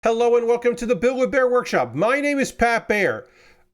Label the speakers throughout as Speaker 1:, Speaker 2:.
Speaker 1: Hello and welcome to the Baer Workshop. My name is Pat Baer.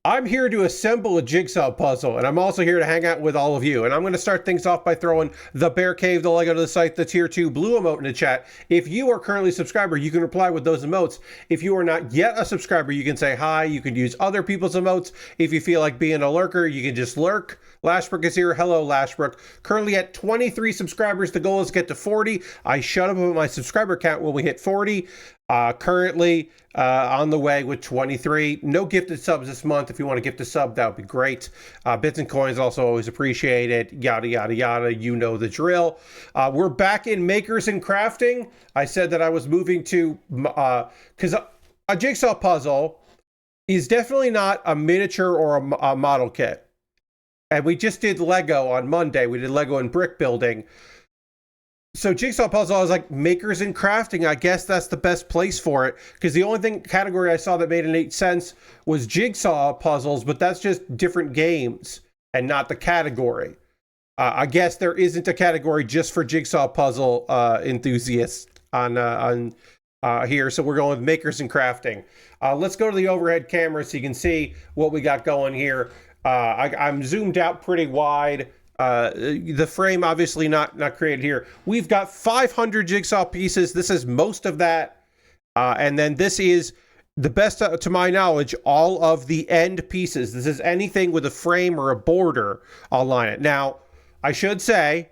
Speaker 1: I'm here to assemble a jigsaw puzzle, and I'm also here to hang out with all of you. And I'm going to start things off by throwing the Bear Cave, the Lego to the site, the Tier 2 blue emote in the chat. If you are currently a subscriber, you can reply with those emotes. If you are not yet a subscriber, you can say hi. You can use other people's emotes. If you feel like being a lurker, you can just lurk. Lashbrook is here. Hello, Lashbrook. Currently at 23 subscribers. The goal is to get to 40. I shut up my subscriber count when we hit 40. Currently on the way with 23. No gifted subs this month. If you want to gift a sub, that would be great. Bits and coins also always appreciated. Yada, yada, yada. You know the drill. We're back in makers and crafting. I said that I was moving to, because a jigsaw puzzle is definitely not a miniature or a model kit. And we just did Lego on Monday. We did Lego and brick building. So jigsaw puzzle, I was like, makers and crafting, I guess that's the best place for it. Because the only category I saw that made any sense was jigsaw puzzles, but that's just different games and not the category. I guess there isn't a category just for jigsaw puzzle enthusiasts on here. So we're going with makers and crafting. Let's go to the overhead camera so you can see what we got going here. I'm zoomed out pretty wide. The frame obviously not created here. We've got 500 jigsaw pieces. This is most of that. And then this is the best, to my knowledge, all of the end pieces. This is anything with a frame or a border. I'll line it. Now, I should say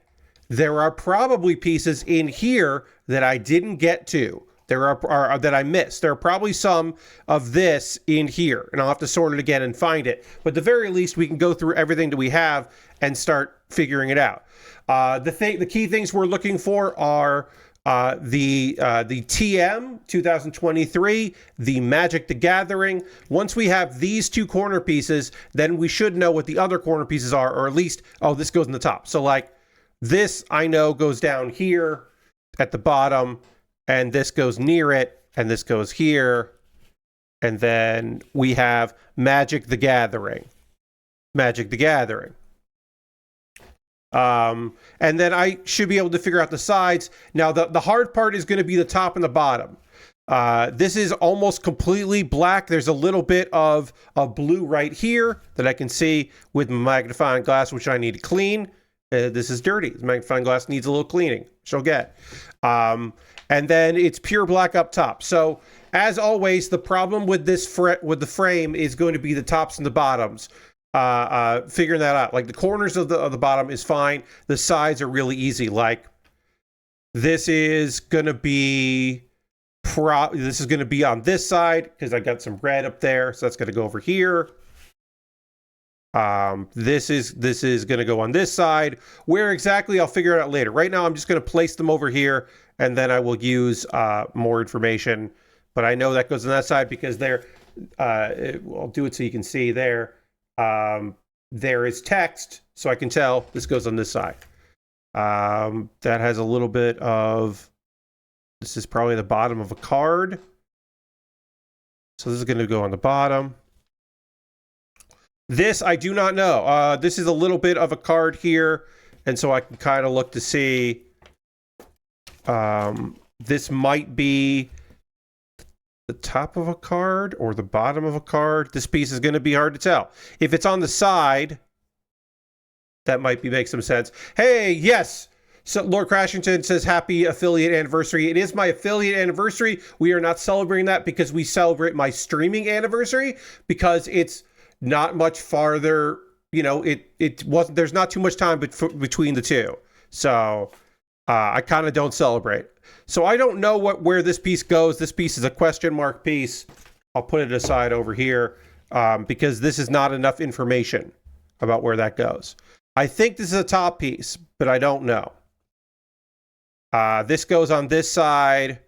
Speaker 1: there are probably pieces in here that I didn't get to. There are that I missed. There are probably some of this in here, and I'll have to sort it again and find it. But at the very least, we can go through everything that we have and start figuring it out. The key things we're looking for are the TM 2023, the Magic the Gathering. Once we have these two corner pieces, then we should know what the other corner pieces are, or at least, oh, this goes in the top. So like this, I know goes down here at the bottom. And this goes near it, and this goes here. And then we have Magic the Gathering. Magic the Gathering. And then I should be able to figure out the sides. Now, the hard part is going to be the top and the bottom. This is almost completely black. There's a little bit of blue right here that I can see with my magnifying glass, which I need to clean. This is dirty. The magnifying glass needs a little cleaning. She'll get. And then it's pure black up top. So as always, the problem with this with the frame is going to be the tops and the bottoms. Figuring that out. Like the corners of the bottom is fine. The sides are really easy. Like this is going to be on this side because I got some red up there. So that's going to go over here. This is going to go on this side. Where exactly, I'll figure it out later. Right now, I'm just going to place them over here, and then I will use more information. But I know that goes on that side because I'll do it so you can see there. There is text, so I can tell this goes on this side. That has a little bit of, this is probably the bottom of a card. So this is going to go on the bottom. This, I do not know. This is a little bit of a card here, and so I can kind of look to see. This might be the top of a card or the bottom of a card. This piece is going to be hard to tell. If it's on the side, that might make some sense. Hey, yes! So Lord Crashington says, happy affiliate anniversary. It is my affiliate anniversary. We are not celebrating that because we celebrate my streaming anniversary, because it's not much farther, you know, it wasn't, there's not too much time between the two. So I kind of don't celebrate. So I don't know where this piece goes. This piece is a question mark piece. I'll put it aside over here because this is not enough information about where that goes. I think this is a top piece, but I don't know. This goes on this side.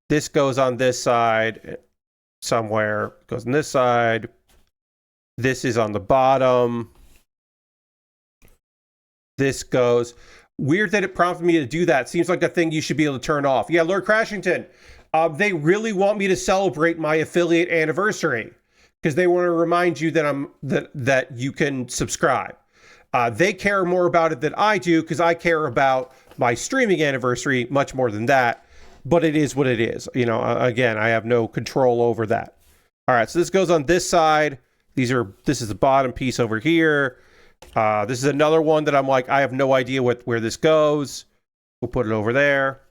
Speaker 1: This goes on this side somewhere. It goes on this side. This is on the bottom. This goes. Weird that it prompted me to do that. Seems like a thing you should be able to turn off. Yeah, Lord Crashington. They really want me to celebrate my affiliate anniversary because they want to remind you that that you can subscribe. They care more about it than I do because I care about my streaming anniversary much more than that. but it is what it is. You know, again, I have no control over that. All right, so this goes on this side. This is the bottom piece over here. This is another one that I'm like, I have no idea where this goes. We'll put it over there.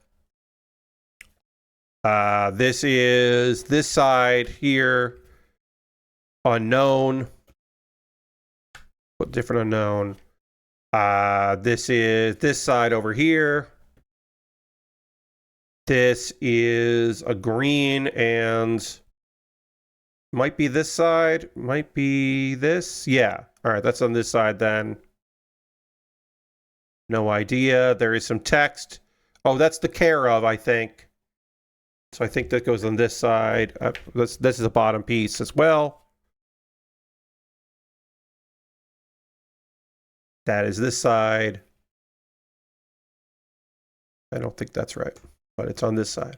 Speaker 1: This is this side here. Unknown. What different unknown? This is this side over here. This is a green and might be this side. Might be this. Yeah. All right, that's on this side then. No idea. There is some text. Oh, that's the care of, I think. So I think that goes on this side. This is the bottom piece as well. That is this side. I don't think that's right, but it's on this side.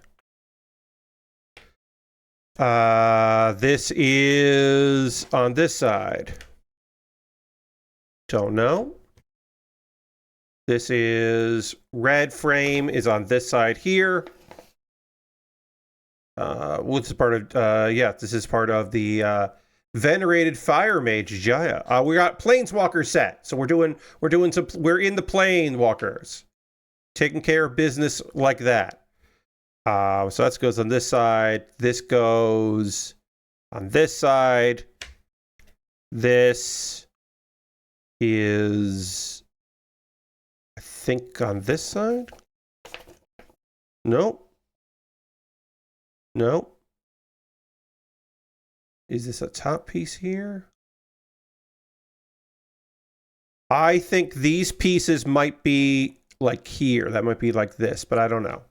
Speaker 1: This is on this side. Don't know. This is red frame is on this side here. This is part of this is part of the venerated fire mage Jaya. We got Planeswalker set, so we're in the Planeswalkers, taking care of business like that. So that goes on this side. This goes on this side. This is, I think, on this side. Nope. Nope. Is this a top piece here? I think these pieces might be like here. That might be like this, but I don't know.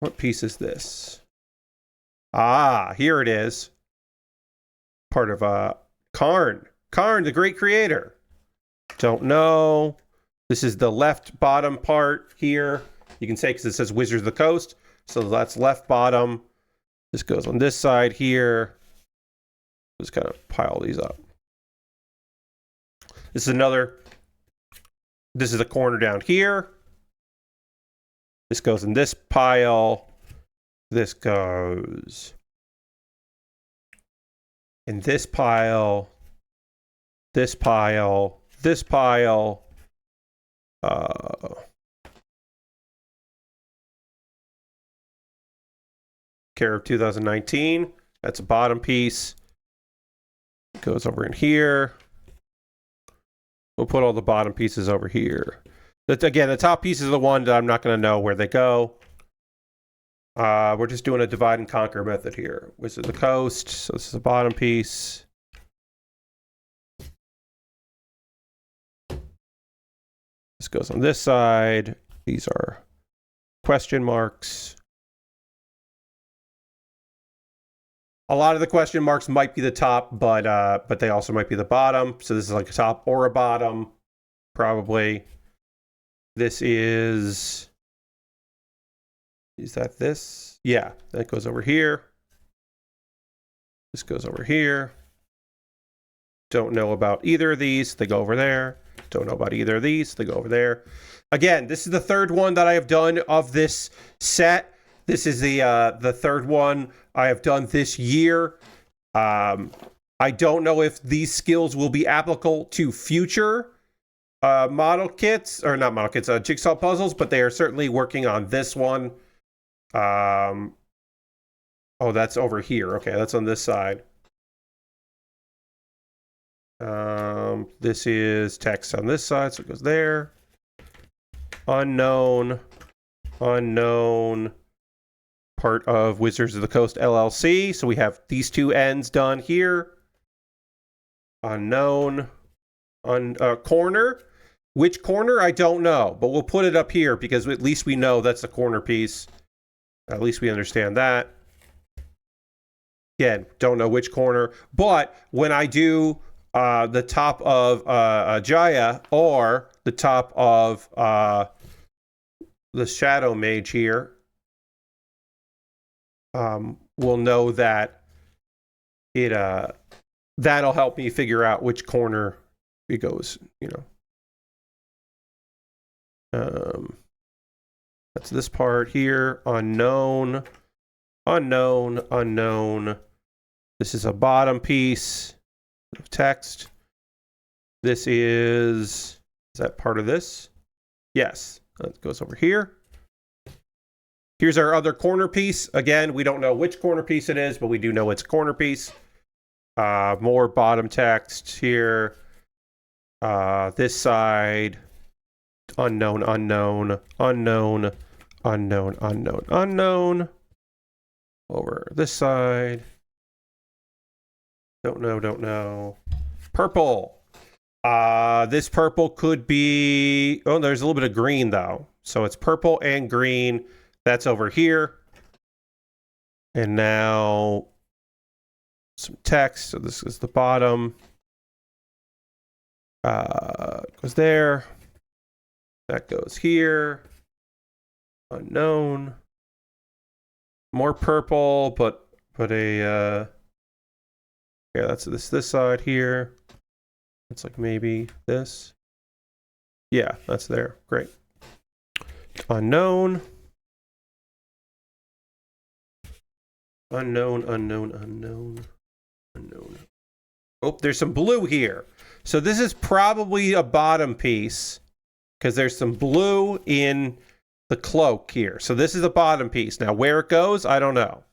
Speaker 1: What piece is this? Here it is. Part of Karn. Karn, the great creator. Don't know. This is the left bottom part here. You can say because it says Wizards of the Coast. So that's left bottom. This goes on this side here. Just kind of pile these up. This is a corner down here. This goes in this pile. This goes in this pile. This pile. This pile. Care of 2019. That's a bottom piece. Goes over in here. We'll put all the bottom pieces over here. Again, the top piece is the one that I'm not going to know where they go. We're just doing a divide and conquer method here. Wizard of the Coast. So this is the bottom piece. This goes on this side. These are question marks. A lot of the question marks might be the top, but they also might be the bottom. So this is like a top or a bottom, probably. This is that this? Yeah, that goes over here. This goes over here. Don't know about either of these. They go over there. Don't know about either of these. They go over there. Again, this is the third one that I have done of this set. This is the third one I have done this year. I don't know if these skills will be applicable to future model kits, or not model kits, jigsaw puzzles, but they are certainly working on this one. Oh, that's over here. Okay, that's on this side. This is text on this side, so it goes there. Unknown. Part of Wizards of the Coast LLC. So we have these two ends done here. Unknown. Corner. Which corner? I don't know, but we'll put it up here because at least we know that's the corner piece. At least we understand that. Again, don't know which corner, but when I do the top of Jaya or the top of the Shadow Mage here, we'll know that that'll help me figure out which corner it goes, you know. That's this part here. Unknown, unknown, unknown. This is a bottom piece of text. This is that part of this? Yes, that goes over here. Here's our other corner piece. Again, we don't know which corner piece it is, but we do know it's a corner piece. More bottom text here. This side, unknown, unknown, unknown, unknown, unknown, unknown. Over this side. Don't know, don't know. Purple. This purple could be... Oh, there's a little bit of green, though. So it's purple and green. That's over here. And now some text. So this is the bottom. Goes there. That goes here. Unknown. More purple, but a yeah, that's this side here. It's like maybe this. Yeah, that's there. Great. Unknown. Unknown, unknown, unknown, unknown. Oh, there's some blue here. So this is probably a bottom piece because there's some blue in the cloak here. So this is the bottom piece. Now where it goes, I don't know.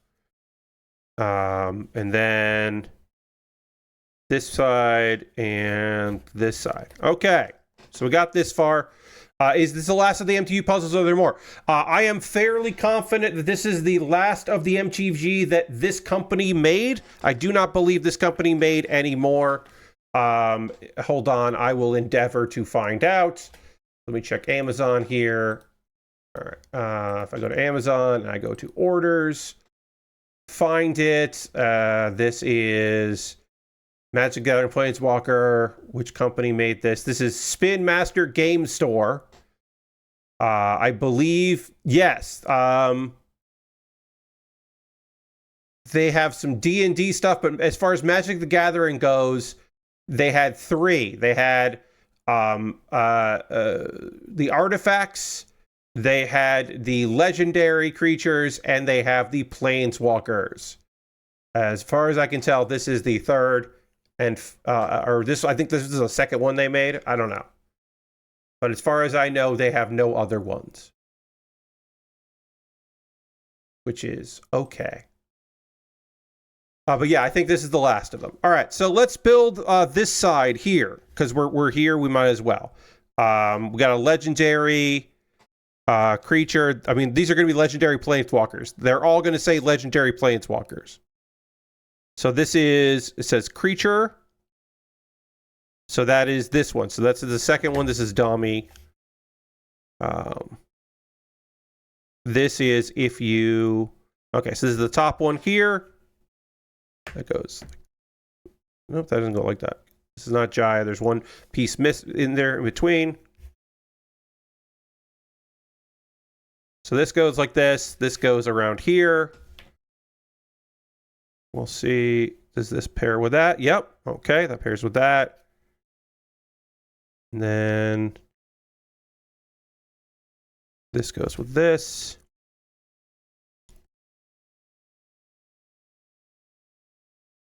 Speaker 1: And then this side and this side. Okay, so we got this far. Is this the last of the MTG puzzles, or are there more? I am fairly confident that this is the last of the MTG that this company made. I do not believe this company made any more. Hold on, I will endeavor to find out. Let me check Amazon here. All right, if I go to Amazon and I go to orders, find it. This is Magic Gathering Planeswalker. Which company made this? This is Spin Master Game Store. I believe, yes. They have some D&D stuff, but as far as Magic the Gathering goes, they had three. They had the artifacts, they had the legendary creatures, and they have the planeswalkers. As far as I can tell, this is the third, and or this. I think this is the second one they made. I don't know, but as far as I know, they have no other ones, which is okay. But yeah, I think this is the last of them. All right, so let's build this side here because we're here. We might as well. We got a legendary creature. I mean, these are going to be legendary planeswalkers. They're all going to say legendary planeswalkers. So this is, it says creature. So that is this one. So that's the second one. This is dummy. This is if you, okay, so this is the top one here. That goes, nope, that doesn't go like that. This is not Jaya. There's one piece missed in there in between. So this goes like this. This goes around here. We'll see. Does this pair with that? Yep. Okay, that pairs with that. And then this goes with this.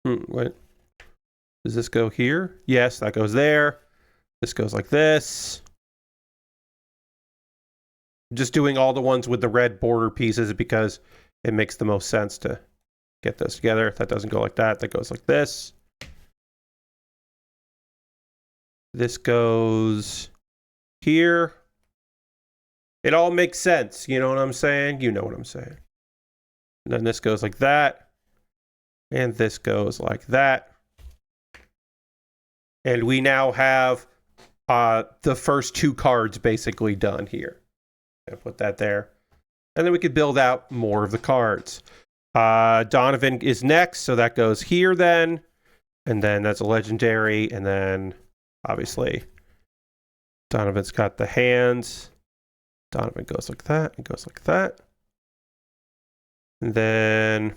Speaker 1: Wait. Does this go here? Yes, that goes there. This goes like this. Just doing all the ones with the red border pieces because it makes the most sense to get those together. If that doesn't go like that, that goes like this. This goes here. It all makes sense. You know what I'm saying? You know what I'm saying. And then this goes like that. And this goes like that. And we now have the first two cards basically done here. I'll put that there. And then we could build out more of the cards. Donovan is next, so that goes here then. And then that's a legendary. And then, obviously, Donovan's got the hands. Donovan goes like that and goes like that. And then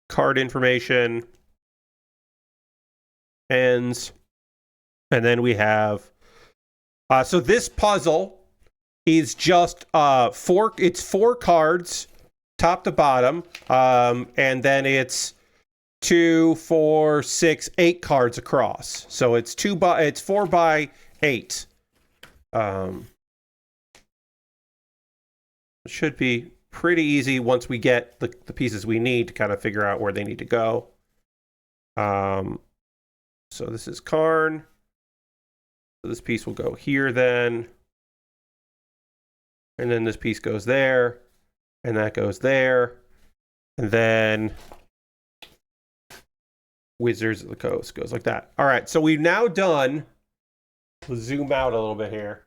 Speaker 1: card information ends. And then we have So this puzzle is just it's 4 cards, top to bottom, and then it's 2, 4, 6, 8 cards across. So it's 4 by 8. It should be pretty easy once we get the pieces we need to kind of figure out where they need to go. So this is Karn. So this piece will go here then. And then this piece goes there. And that goes there. And then Wizards of the Coast goes like that. All right, so we've now done... Let's zoom out a little bit here.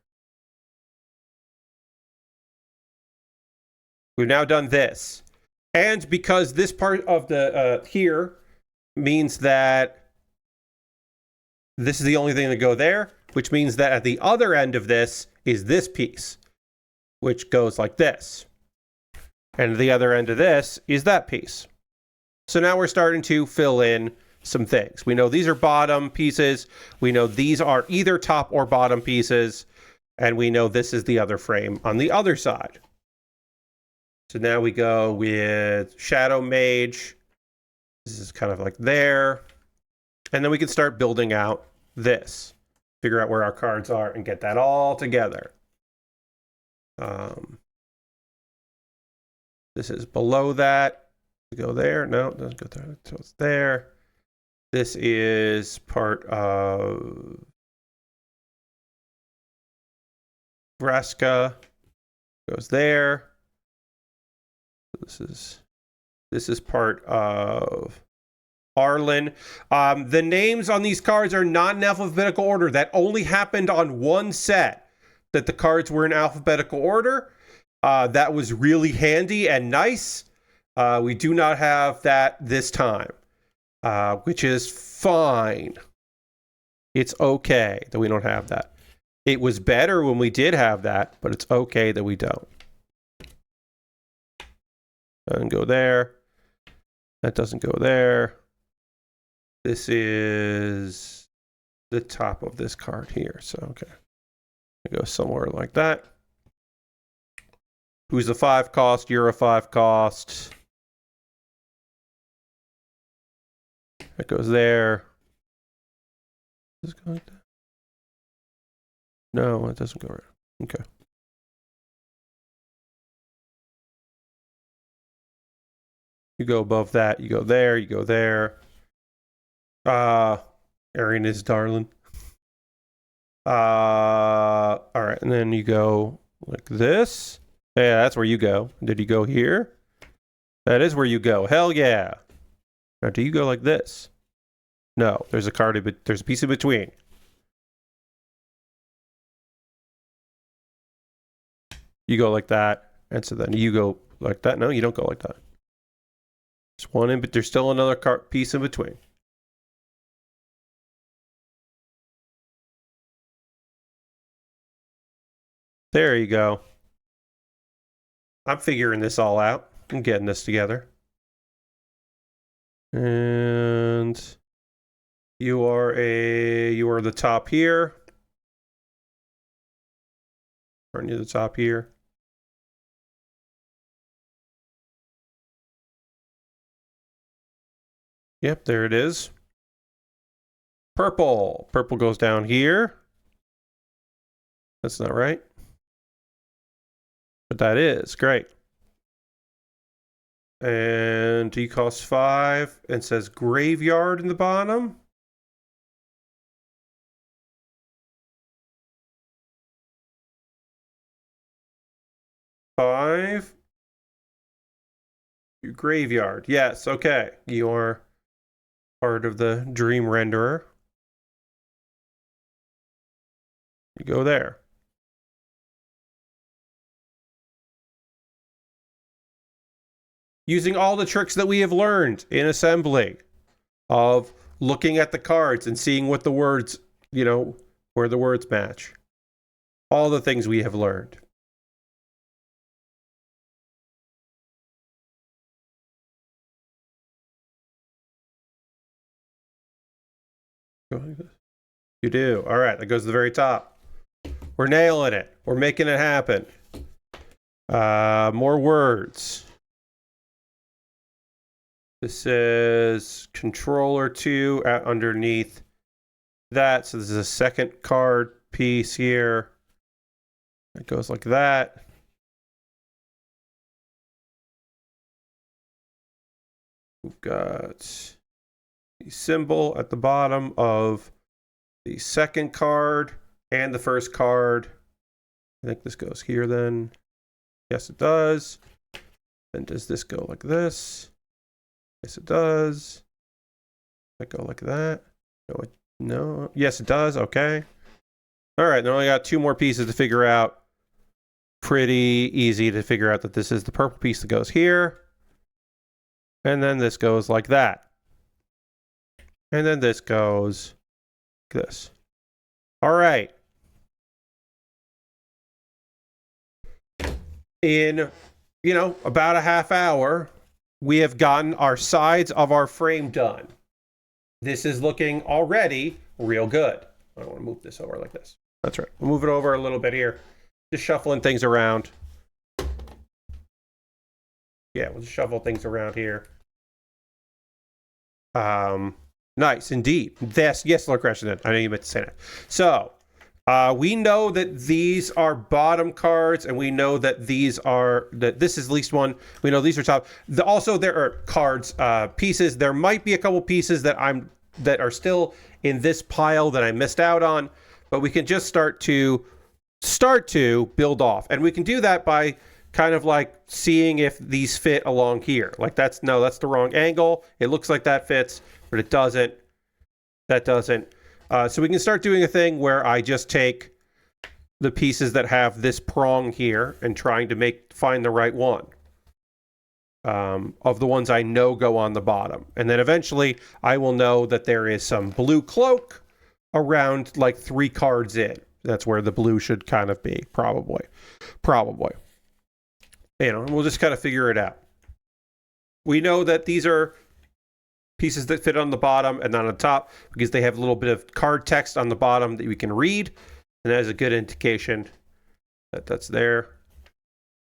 Speaker 1: We've now done this. And because this part of the here means that this is the only thing to go there, which means that at the other end of this is this piece, which goes like this. And the other end of this is that piece. So now we're starting to fill in some things. We know these are bottom pieces. We know these are either top or bottom pieces. And we know this is the other frame on the other side. So now we go with Shadow Mage. This is kind of like there. And then we can start building out this. Figure out where our cards are and get that all together. This is below that. We go there. No, it doesn't go there. So it's there. This is part of Vraska. Goes there. This is part of Arlen. The names on these cards are not in alphabetical order. That only happened on one set, that the cards were in alphabetical order. That was really handy and nice. We do not have that this time, which is fine. It's okay that we don't have that. It was better when we did have that, but it's okay that we don't. Doesn't go there. That doesn't go there. This is the top of this card here. So, okay. It goes somewhere like that. Who's a 5 cost? You're a 5 cost. It goes there. Does it go like that? No, it doesn't go right. Okay. You go above that, you go there, you go there. Arian is darling. All right, and then you go like this. Yeah, that's where you go. Did you go here? That is where you go. Hell yeah. Now, do you go like this? No, there's a card, but there's a piece in between. You go like that, and so then you go like that. No, you don't go like that. There's one in, but there's still another piece in between. There you go. I'm figuring this all out. I'm getting this together. And you are the top here. Aren't you the top here? Yep, there it is. Purple. Purple goes down here. That's not right. But that is great. And he costs 5 and says graveyard in the bottom. Five. Your graveyard. Yes, okay. You're part of the dream renderer. You go there. Using all the tricks that we have learned in assembly of looking at the cards and seeing what the words, where the words match. All the things we have learned. Go like this. You do. All right, that goes to the very top. We're nailing it. We're making it happen. More words. This is controller 2 underneath that. So this is a second card piece here. It goes like that. We've got the symbol at the bottom of the second card and the first card. I think this goes here then. Yes, it does. Then does this go like this? Yes, it does. Does it go like that? No. Yes, it does. Okay. All right. Then I got 2 more pieces to figure out. Pretty easy to figure out that this is the purple piece that goes here. And then this goes like that. And then this goes like this. All right. In, about a half hour, we have gotten our sides of our frame done. This is looking already real good. I don't want to move this over like this. That's right. We'll move it over a little bit here. Just shuffling things around. Yeah, we'll just shuffle things around here. Nice, indeed. Yes, Lord Crescent. I know you meant to say that. So, we know that these are bottom cards, and we know that this is at least one. We know these are top. Also, there are cards, pieces. There might be a couple pieces that are still in this pile that I missed out on, but we can just start to build off, and we can do that by kind of like seeing if these fit along here. Like that's the wrong angle. It looks like that fits, but it doesn't. That doesn't. So we can start doing a thing where I just take the pieces that have this prong here and trying to find the right one of the ones I know go on the bottom. And then eventually I will know that there is some blue cloak around like 3 cards in. That's where the blue should kind of be, probably. We'll just kind of figure it out. We know that these are pieces that fit on the bottom and not on the top because they have a little bit of card text on the bottom that we can read, and that is a good indication that that's there.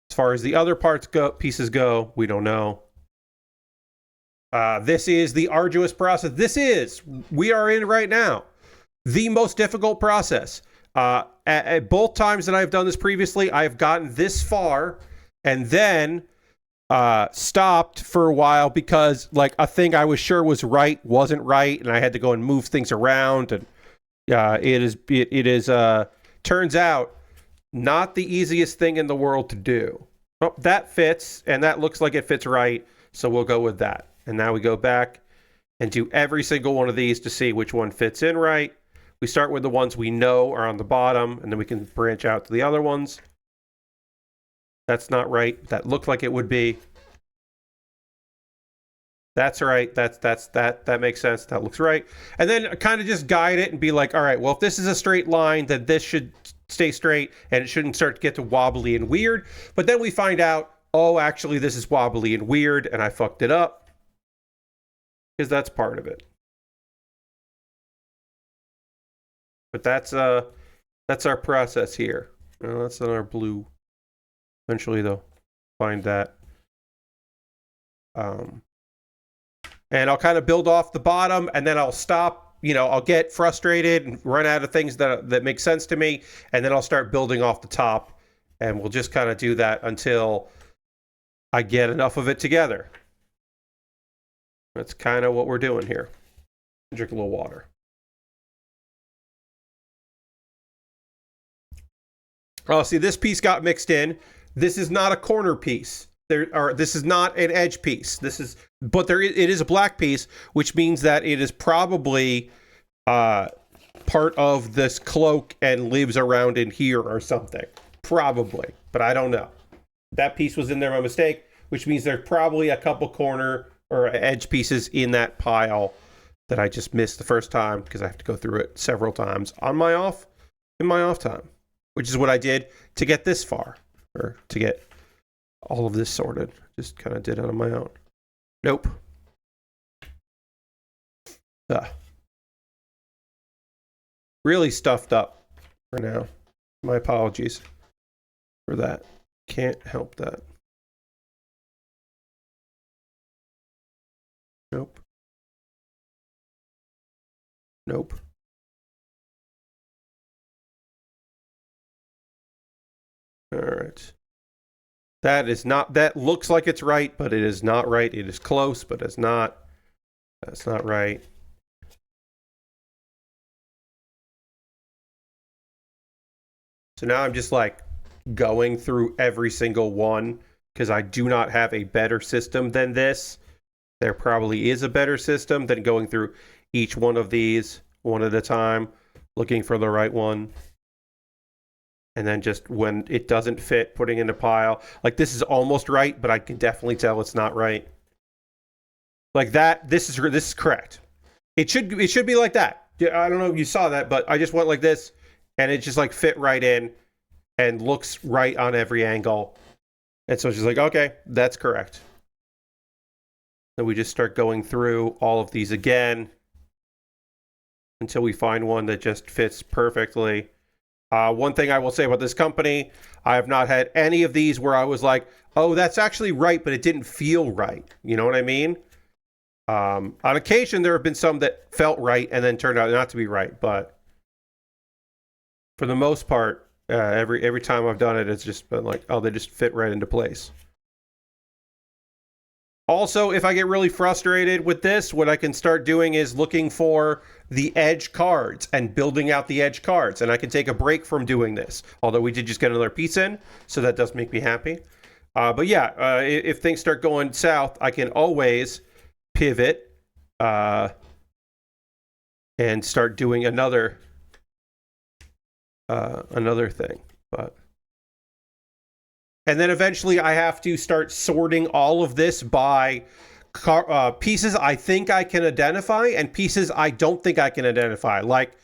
Speaker 1: As far as the other pieces go, we don't know. This is the arduous process. We are in right now, the most difficult process. At both times that I've done this previously, I've gotten this far and then stopped for a while because like a thing I was sure was right wasn't right, and I had to go and move things around, and it is turns out not the easiest thing in the world to do. Oh, that fits, and that looks like it fits right, so we'll go with that. And now we go back and do every single one of these to see which one fits in right. We start with the ones we know are on the bottom, and then we can branch out to the other ones. That's not right. That looked like it would be. That's right. That makes sense. That looks right. And then kind of just guide it and be like, all right, well, if this is a straight line, then this should stay straight and it shouldn't start to get to wobbly and weird. But then we find out, oh, actually, this is wobbly and weird, and I fucked it up. Because that's part of it. But that's our process here. That's on our blue. Eventually, though, find that. And I'll kind of build off the bottom, and then I'll stop. I'll get frustrated and run out of things that make sense to me, and then I'll start building off the top, and we'll just kind of do that until I get enough of it together. That's kind of what we're doing here. Drink a little water. Oh, see, this piece got mixed in. This is not a corner piece. This is not an edge piece. It is a black piece, which means that it is probably part of this cloak and lives around in here or something. Probably, but I don't know. That piece was in there by mistake, which means there's probably a couple corner or edge pieces in that pile that I just missed the first time because I have to go through it several times in my off time, which is what I did to get this far, or to get all of this sorted. Just kind of did it on my own. Nope. Really stuffed up for now. My apologies for that. Can't help that. Nope. Nope. All right. That is not, that looks like it's right, but it is not right. It is close, but it's not. That's not right. So now I'm just like going through every single one because I do not have a better system than this. There probably is a better system than going through each one of these one at a time, looking for the right one. And then just when it doesn't fit, putting in a pile. Like this is almost right, but I can definitely tell it's not right. Like that, this is correct. It should be like that. I don't know if you saw that, but I just went like this, and it just like fit right in, and looks right on every angle. And so it's just like, okay, that's correct. Then we just start going through all of these again until we find one that just fits perfectly. One thing I will say about this company, I have not had any of these where I was like, oh, that's actually right, but it didn't feel right. You know what I mean? On occasion, there have been some that felt right and then turned out not to be right. But for the most part, every time I've done it, it's just been like, oh, they just fit right into place. Also, if I get really frustrated with this, what I can start doing is looking for the edge cards and building out the edge cards. And I can take a break from doing this. Although we did just get another piece in, so that does make me happy. But yeah, if things start going south, I can always pivot and start doing another thing. And then eventually I have to start sorting all of this by pieces I think I can identify and pieces I don't think I can identify. Like,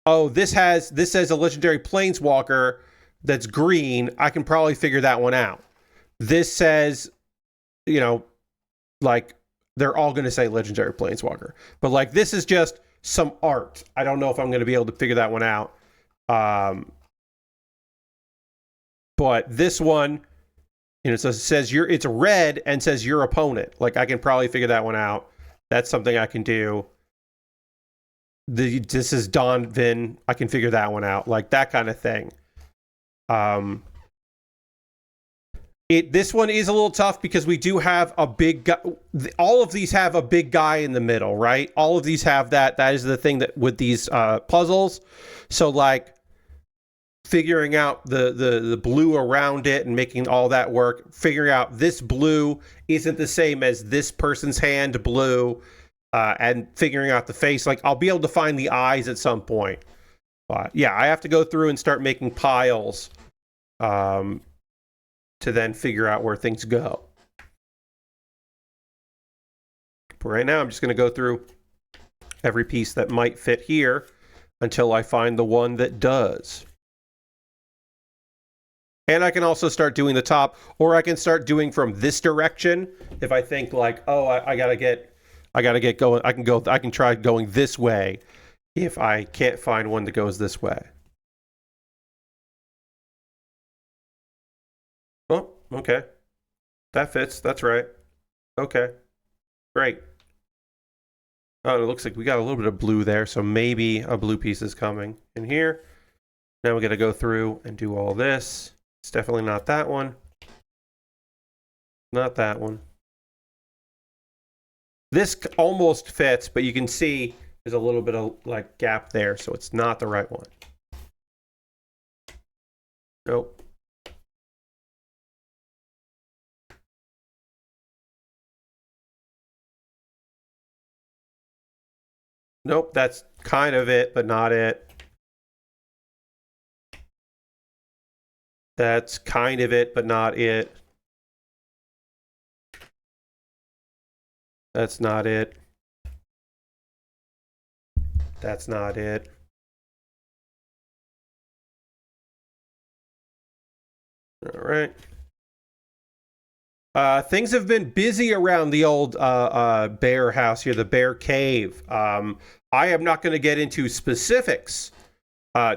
Speaker 1: oh, this says a legendary planeswalker that's green. I can probably figure that one out. This says, you know, like they're all going to say legendary planeswalker. But like this is just some art. I don't know if I'm going to be able to figure that one out. But this one, you know, it says it's red and says your opponent. Like I can probably figure that one out. That's something I can do. This is Donovan. I can figure that one out. Like that kind of thing. This one is a little tough because we do have a big guy. All of these have a big guy in the middle, right? All of these have that. That is the thing that with these puzzles. So like figuring out the blue around it and making all that work, figuring out this blue isn't the same as this person's hand blue, and figuring out the face. Like I'll be able to find the eyes at some point. But yeah, I have to go through and start making piles to then figure out where things go. But right now I'm just going to go through every piece that might fit here until I find the one that does. And I can also start doing the top, or I can start doing from this direction. If I think like, oh, I gotta get going. I can try going this way if I can't find one that goes this way. Oh, okay. That fits. That's right. Okay. Great. Oh, it looks like we got a little bit of blue there, so maybe a blue piece is coming in here. Now we got to go through and do all this. It's definitely not that one. Not that one. This almost fits, but you can see there's a little bit of like gap there, so it's not the right one. Nope. Nope, that's kind of it, but not it. That's kind of it, but not it. That's not it. That's not it. All right. Things have been busy around the old Baer house here, the Baer Cave. I am not going to get into specifics,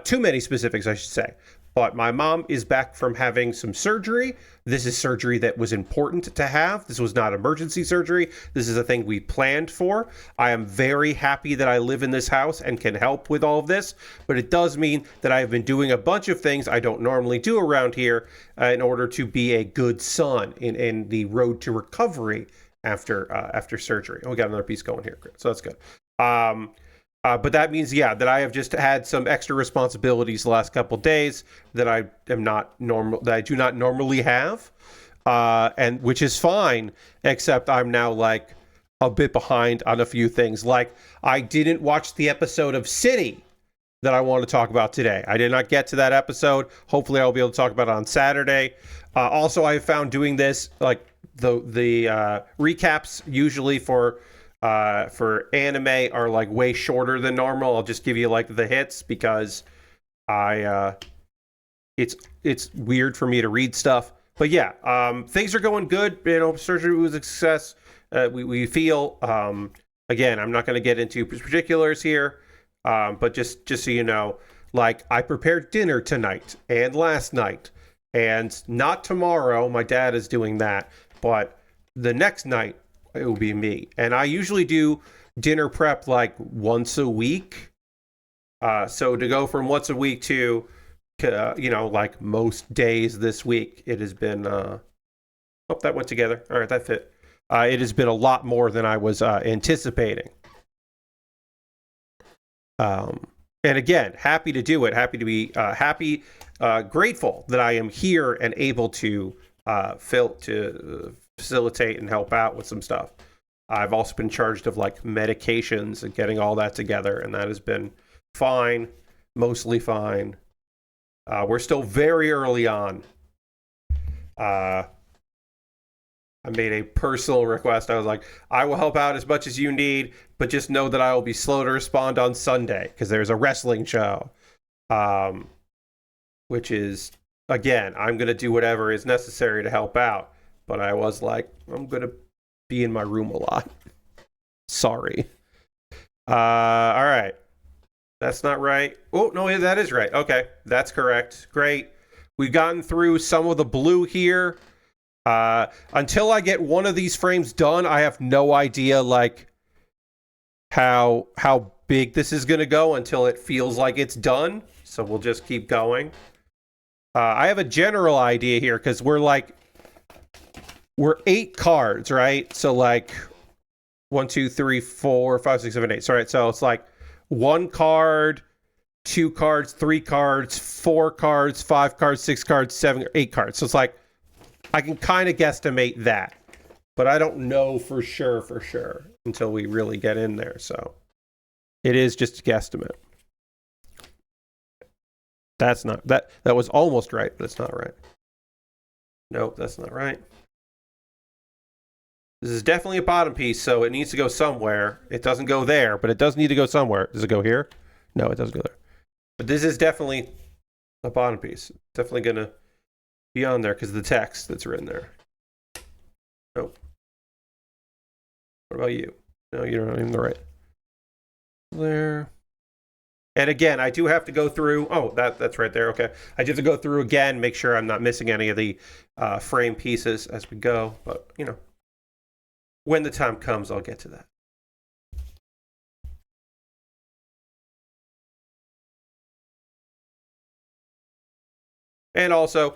Speaker 1: too many specifics, I should say. But my mom is back from having some surgery. This is surgery that was important to have. This was not emergency surgery. This is a thing we planned for. I am very happy that I live in this house and can help with all of this, but it does mean that I have been doing a bunch of things I don't normally do around here in order to be a good son in the road to recovery after surgery. Oh, we got another piece going here, so that's good. But that means, that I have just had some extra responsibilities the last couple of days that I am not normal, that I do not normally have, and which is fine, except I'm now like a bit behind on a few things. Like, I didn't watch the episode of City that I want to talk about today. I did not get to that episode. Hopefully I'll be able to talk about it on Saturday. Also, I found doing this, like the recaps usually for anime are like way shorter than normal. I'll just give you like the hits because it's weird for me to read stuff. But things are going good. Surgery was a success. We feel, again, I'm not going to get into particulars here, but just so you know, like, I prepared dinner tonight and last night, and not tomorrow. My dad is doing that, but the next night it will be me. And I usually do dinner prep like once a week. So to go from once a week to like most days this week, it has been, that went together. All right, that fit. It has been a lot more than I was anticipating. And again, happy to do it. Happy to be grateful that I am here and able to facilitate and help out with some stuff. I've also been charged of like medications and getting all that together, and that has been fine, mostly fine. We're still very early on. I made a personal request. I was like, I will help out as much as you need, but just know that I will be slow to respond on Sunday because there's a wrestling show, which is, again, I'm going to do whatever is necessary to help out. But I was like, I'm going to be in my room a lot. Sorry. All right. That's not right. Oh, no, that is right. Okay, that's correct. Great. We've gotten through some of the blue here. Until I get one of these frames done, I have no idea, like, how big this is going to go until it feels like it's done. So we'll just keep going. I have a general idea here because we're 8 cards, right? So like 1, 2, 3, 4, 5, 6, 7, 8. So, right, so it's like 1 card, 2 cards, 3 cards, 4 cards, 5 cards, 6 cards, 7 or 8 cards. So it's like I can kind of guesstimate that, but I don't know for sure until we really get in there. So it is just a guesstimate. That's not that was almost right, but it's not right. Nope, that's not right. This is definitely a bottom piece, so it needs to go somewhere. It doesn't go there, but it does need to go somewhere. Does it go here? No, it doesn't go there. But this is definitely a bottom piece. It's definitely going to be on there because of the text that's written there. Nope. What about you? No, you're not even the right. There. And again, I do have to go through... Oh, that's right there. Okay. I do have to go through again, make sure I'm not missing any of the frame pieces as we go. But, when the time comes, I'll get to that. And also,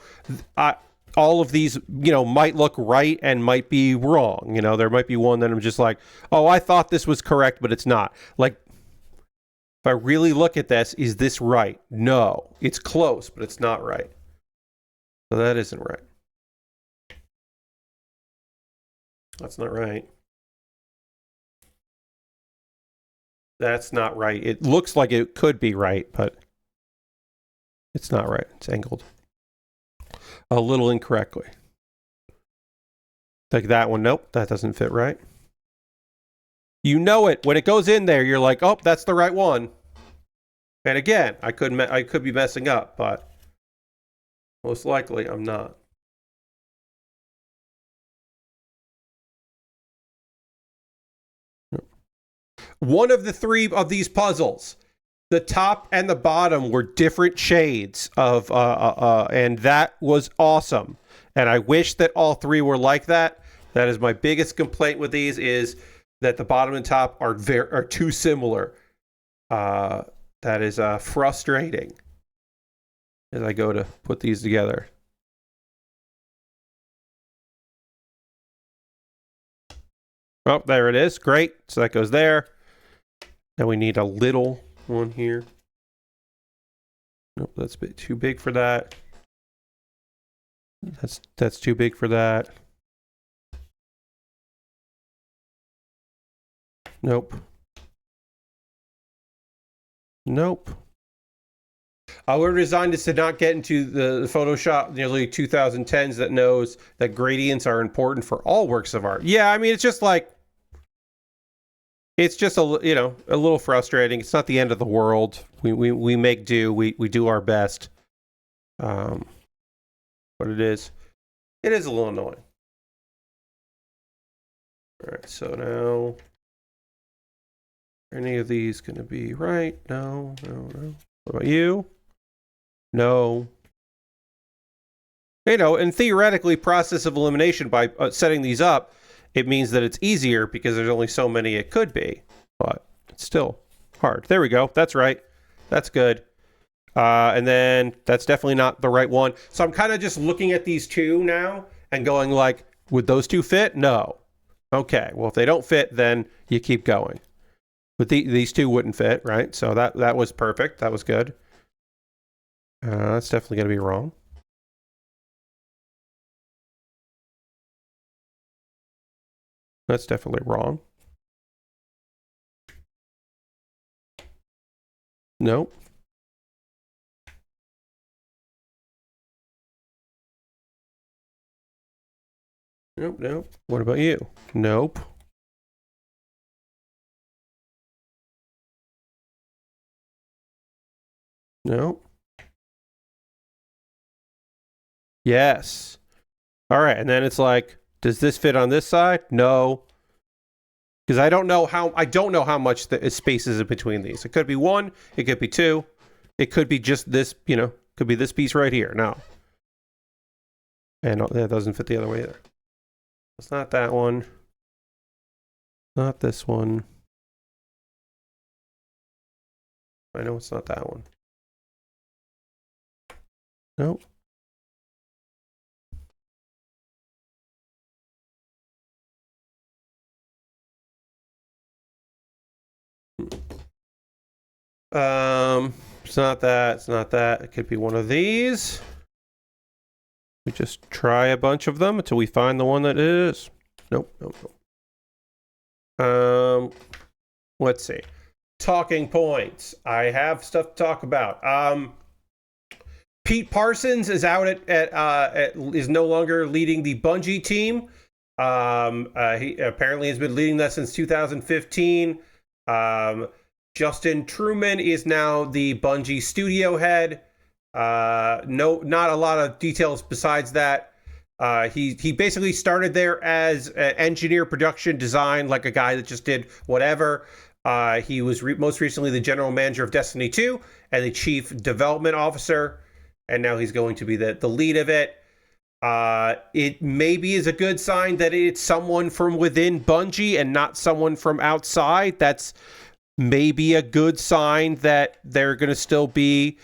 Speaker 1: all of these, might look right and might be wrong. There might be one that I'm just like, oh, I thought this was correct, but it's not. Like, if I really look at this, is this right? No, it's close, but it's not right. So that isn't right. That's not right. That's not right. It looks like it could be right, but it's not right. It's angled a little incorrectly. Like that one. Nope, that doesn't fit right. You know it. When it goes in there, you're like, oh, that's the right one. And again, I could be messing up, but most likely I'm not. One of the 3 of these puzzles the top and the bottom were different shades of, and that was awesome. And I wish that all three were like that. That is my biggest complaint with these, is that the bottom and top are too similar. That is frustrating as I go to put these together. Oh, there it is. Great. So that goes there. Now we need a little one here. Nope, that's a bit too big for that. That's too big for that. Nope. Nope. We're designed to not get into the Photoshop nearly 2010s that knows that gradients are important for all works of art. Yeah, I mean, it's just like, it's just a little frustrating. It's not the end of the world. We make do. We do our best. But it is a little annoying. All right, so now, are any of these going to be right? No. What about you? No. And theoretically, process of elimination, by setting these up, it means that it's easier because there's only so many it could be, but it's still hard. There we go. That's right. That's good. And then that's definitely not the right one. So I'm kind of just looking at these two now and going like, would those two fit? No. Okay. Well, if they don't fit, then you keep going. But these two wouldn't fit, right? So that was perfect. That was good. That's definitely going to be wrong. That's definitely wrong. Nope. Nope. What about you? Nope. Nope. Yes. All right, and then it's like, does this fit on this side? No. Because I don't know how much the space is in between these. It could be one, it could be two, it could be just this, could be this piece right here. No. And that doesn't fit the other way either. It's not that one. Not this one. I know it's not that one. Nope. It's not that. It's not that. It could be one of these. We just try a bunch of them until we find the one that is. Nope. Let's see. Talking points. I have stuff to talk about. Pete Parsons is out is no longer leading the Bungie team. He apparently has been leading that since 2015. Justin Truman is now the Bungie studio head. Not a lot of details besides that. He basically started there as engineer, production, design, like a guy that just did whatever. He was most recently the general manager of Destiny 2 and the chief development officer, and now he's going to be the lead of it. It maybe is a good sign that it's someone from within Bungie and not someone from outside. That's maybe a good sign that they're going to still be,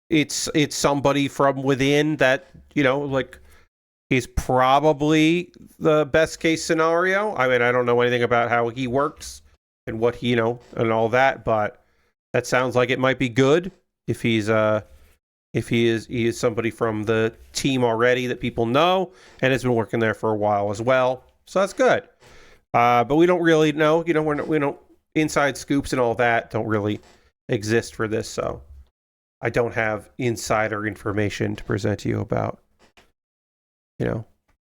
Speaker 1: it's somebody from within that, like, is probably the best case scenario. I mean, I don't know anything about how he works and what he, and all that, but that sounds like it might be good if he is somebody from the team already that people know and has been working there for a while as well. So that's good. But we don't really know, we don't, inside scoops and all that don't really exist for this. So I don't have insider information to present to you about,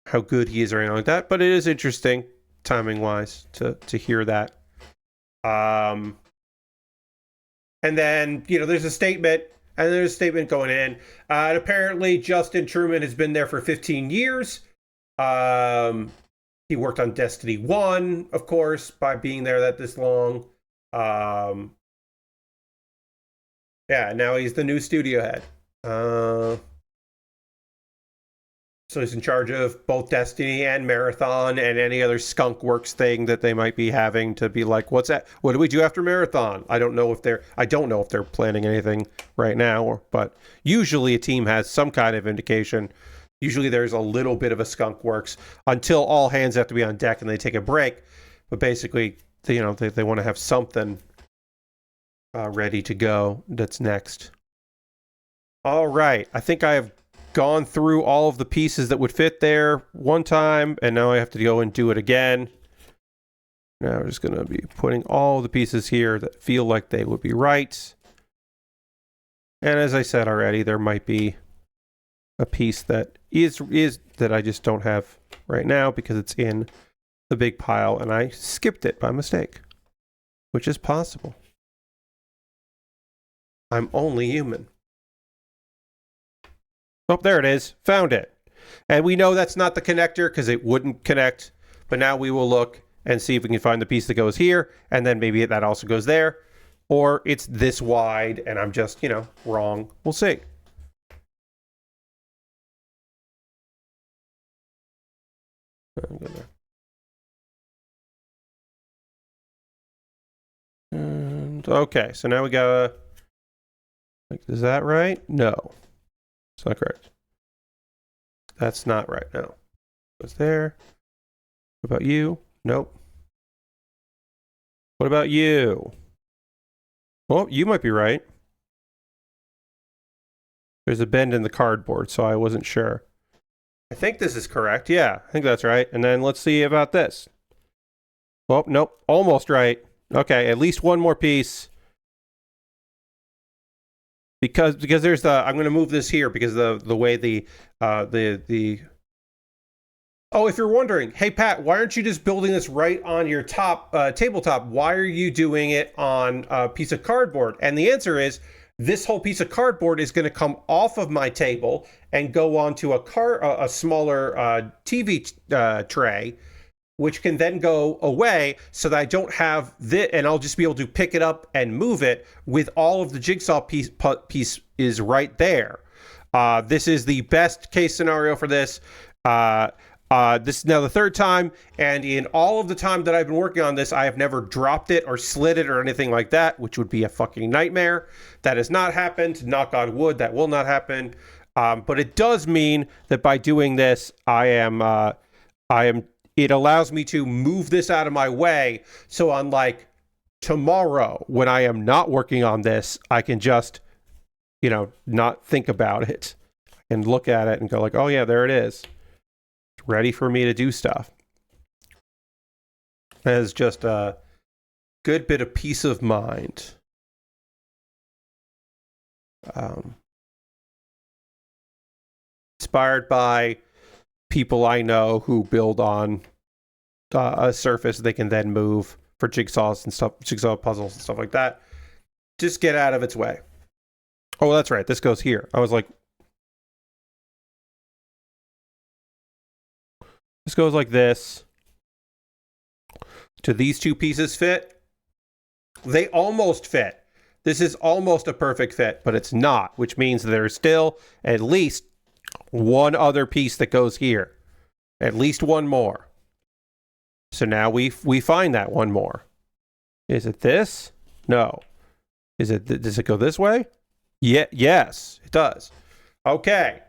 Speaker 1: how good he is or anything like that. But it is interesting, timing wise, to hear that. And then, there's a statement. And there's a statement going in. And apparently, Justin Truman has been there for 15 years. He worked on Destiny 1, of course, by being there this long. Yeah, now he's the new studio head. So he's in charge of both Destiny and Marathon and any other Skunk Works thing that they might be having to be like, what's that? What do we do after Marathon? I don't know if they're planning anything right now, but usually a team has some kind of indication. Usually there's a little bit of a Skunk Works until all hands have to be on deck and they take a break. But basically, they want to have something ready to go that's next. All right. I think I have gone through all of the pieces that would fit there one time, and now I have to go and do it again. Now we're just going to be putting all the pieces here that feel like they would be right. And as I said already, there might be a piece that is that I just don't have right now because it's in the big pile and I skipped it by mistake, which is possible. I'm only human. Oh, there it is. Found it. And we know that's not the connector because it wouldn't connect. But now we will look and see if we can find the piece that goes here. And then maybe that also goes there. Or it's this wide and I'm just, wrong. We'll see. And okay, so now we got is that right? No. It's not correct. That's not right. No. What's there? What about you? Nope. What about you? Well, you might be right. There's a bend in the cardboard, so I wasn't sure. I think this is correct. Yeah, I think that's right. And then let's see about this. Oh, nope. Almost right. Okay, at least one more piece. Because there's the I'm going to move this here because the way the Oh, if you're wondering, hey Pat, why aren't you just building this right on your top tabletop? Why are you doing it on a piece of cardboard? And the answer is this whole piece of cardboard is going to come off of my table and go onto a smaller TV tray, which can then go away so that I don't have this, and I'll just be able to pick it up and move it with all of the jigsaw piece is right there. This is the best case scenario for this. This is now the third time, and in all of the time that I've been working on this, I have never dropped it or slid it or anything like that, which would be a fucking nightmare. That has not happened. Knock on wood, that will not happen. But it does mean that by doing this, it allows me to move this out of my way. So unlike tomorrow, when I am not working on this, I can just, not think about it and look at it and go like, oh yeah, there it is. It's ready for me to do stuff. That is just a good bit of peace of mind. Inspired by people I know who build on a surface they can then move for jigsaws and stuff, jigsaw puzzles and stuff like that. Just get out of its way. Oh, that's right. This goes here. I was like, this goes like this. Do these two pieces fit? They almost fit. This is almost a perfect fit, but it's not, which means there's still at least one other piece that goes here. At least one more. So now we find that one more. Is it this? No. Does it go this way? Yeah, yes, it does. Okay.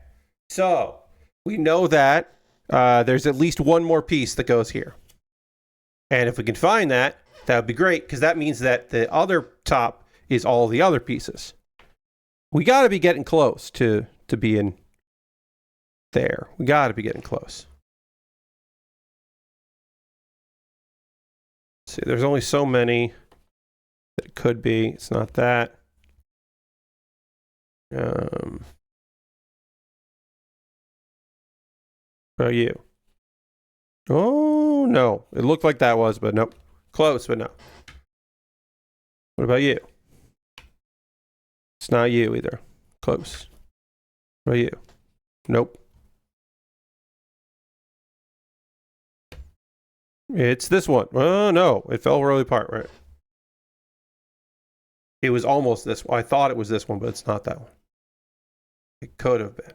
Speaker 1: So we know that there's at least one more piece that goes here. And if we can find that, that would be great, because that means that the other top is all the other pieces. We got to be getting close to being there. We got to be getting close. Let's see, there's only so many that it could be. It's not that. How about you? Oh, no. It looked like that was, but nope. Close, but no. What about you? It's not you either. Close. What about you? Nope. It's this one. Oh, no. It fell really apart, right? It was almost this one. I thought it was this one, but it's not that one. It could have been.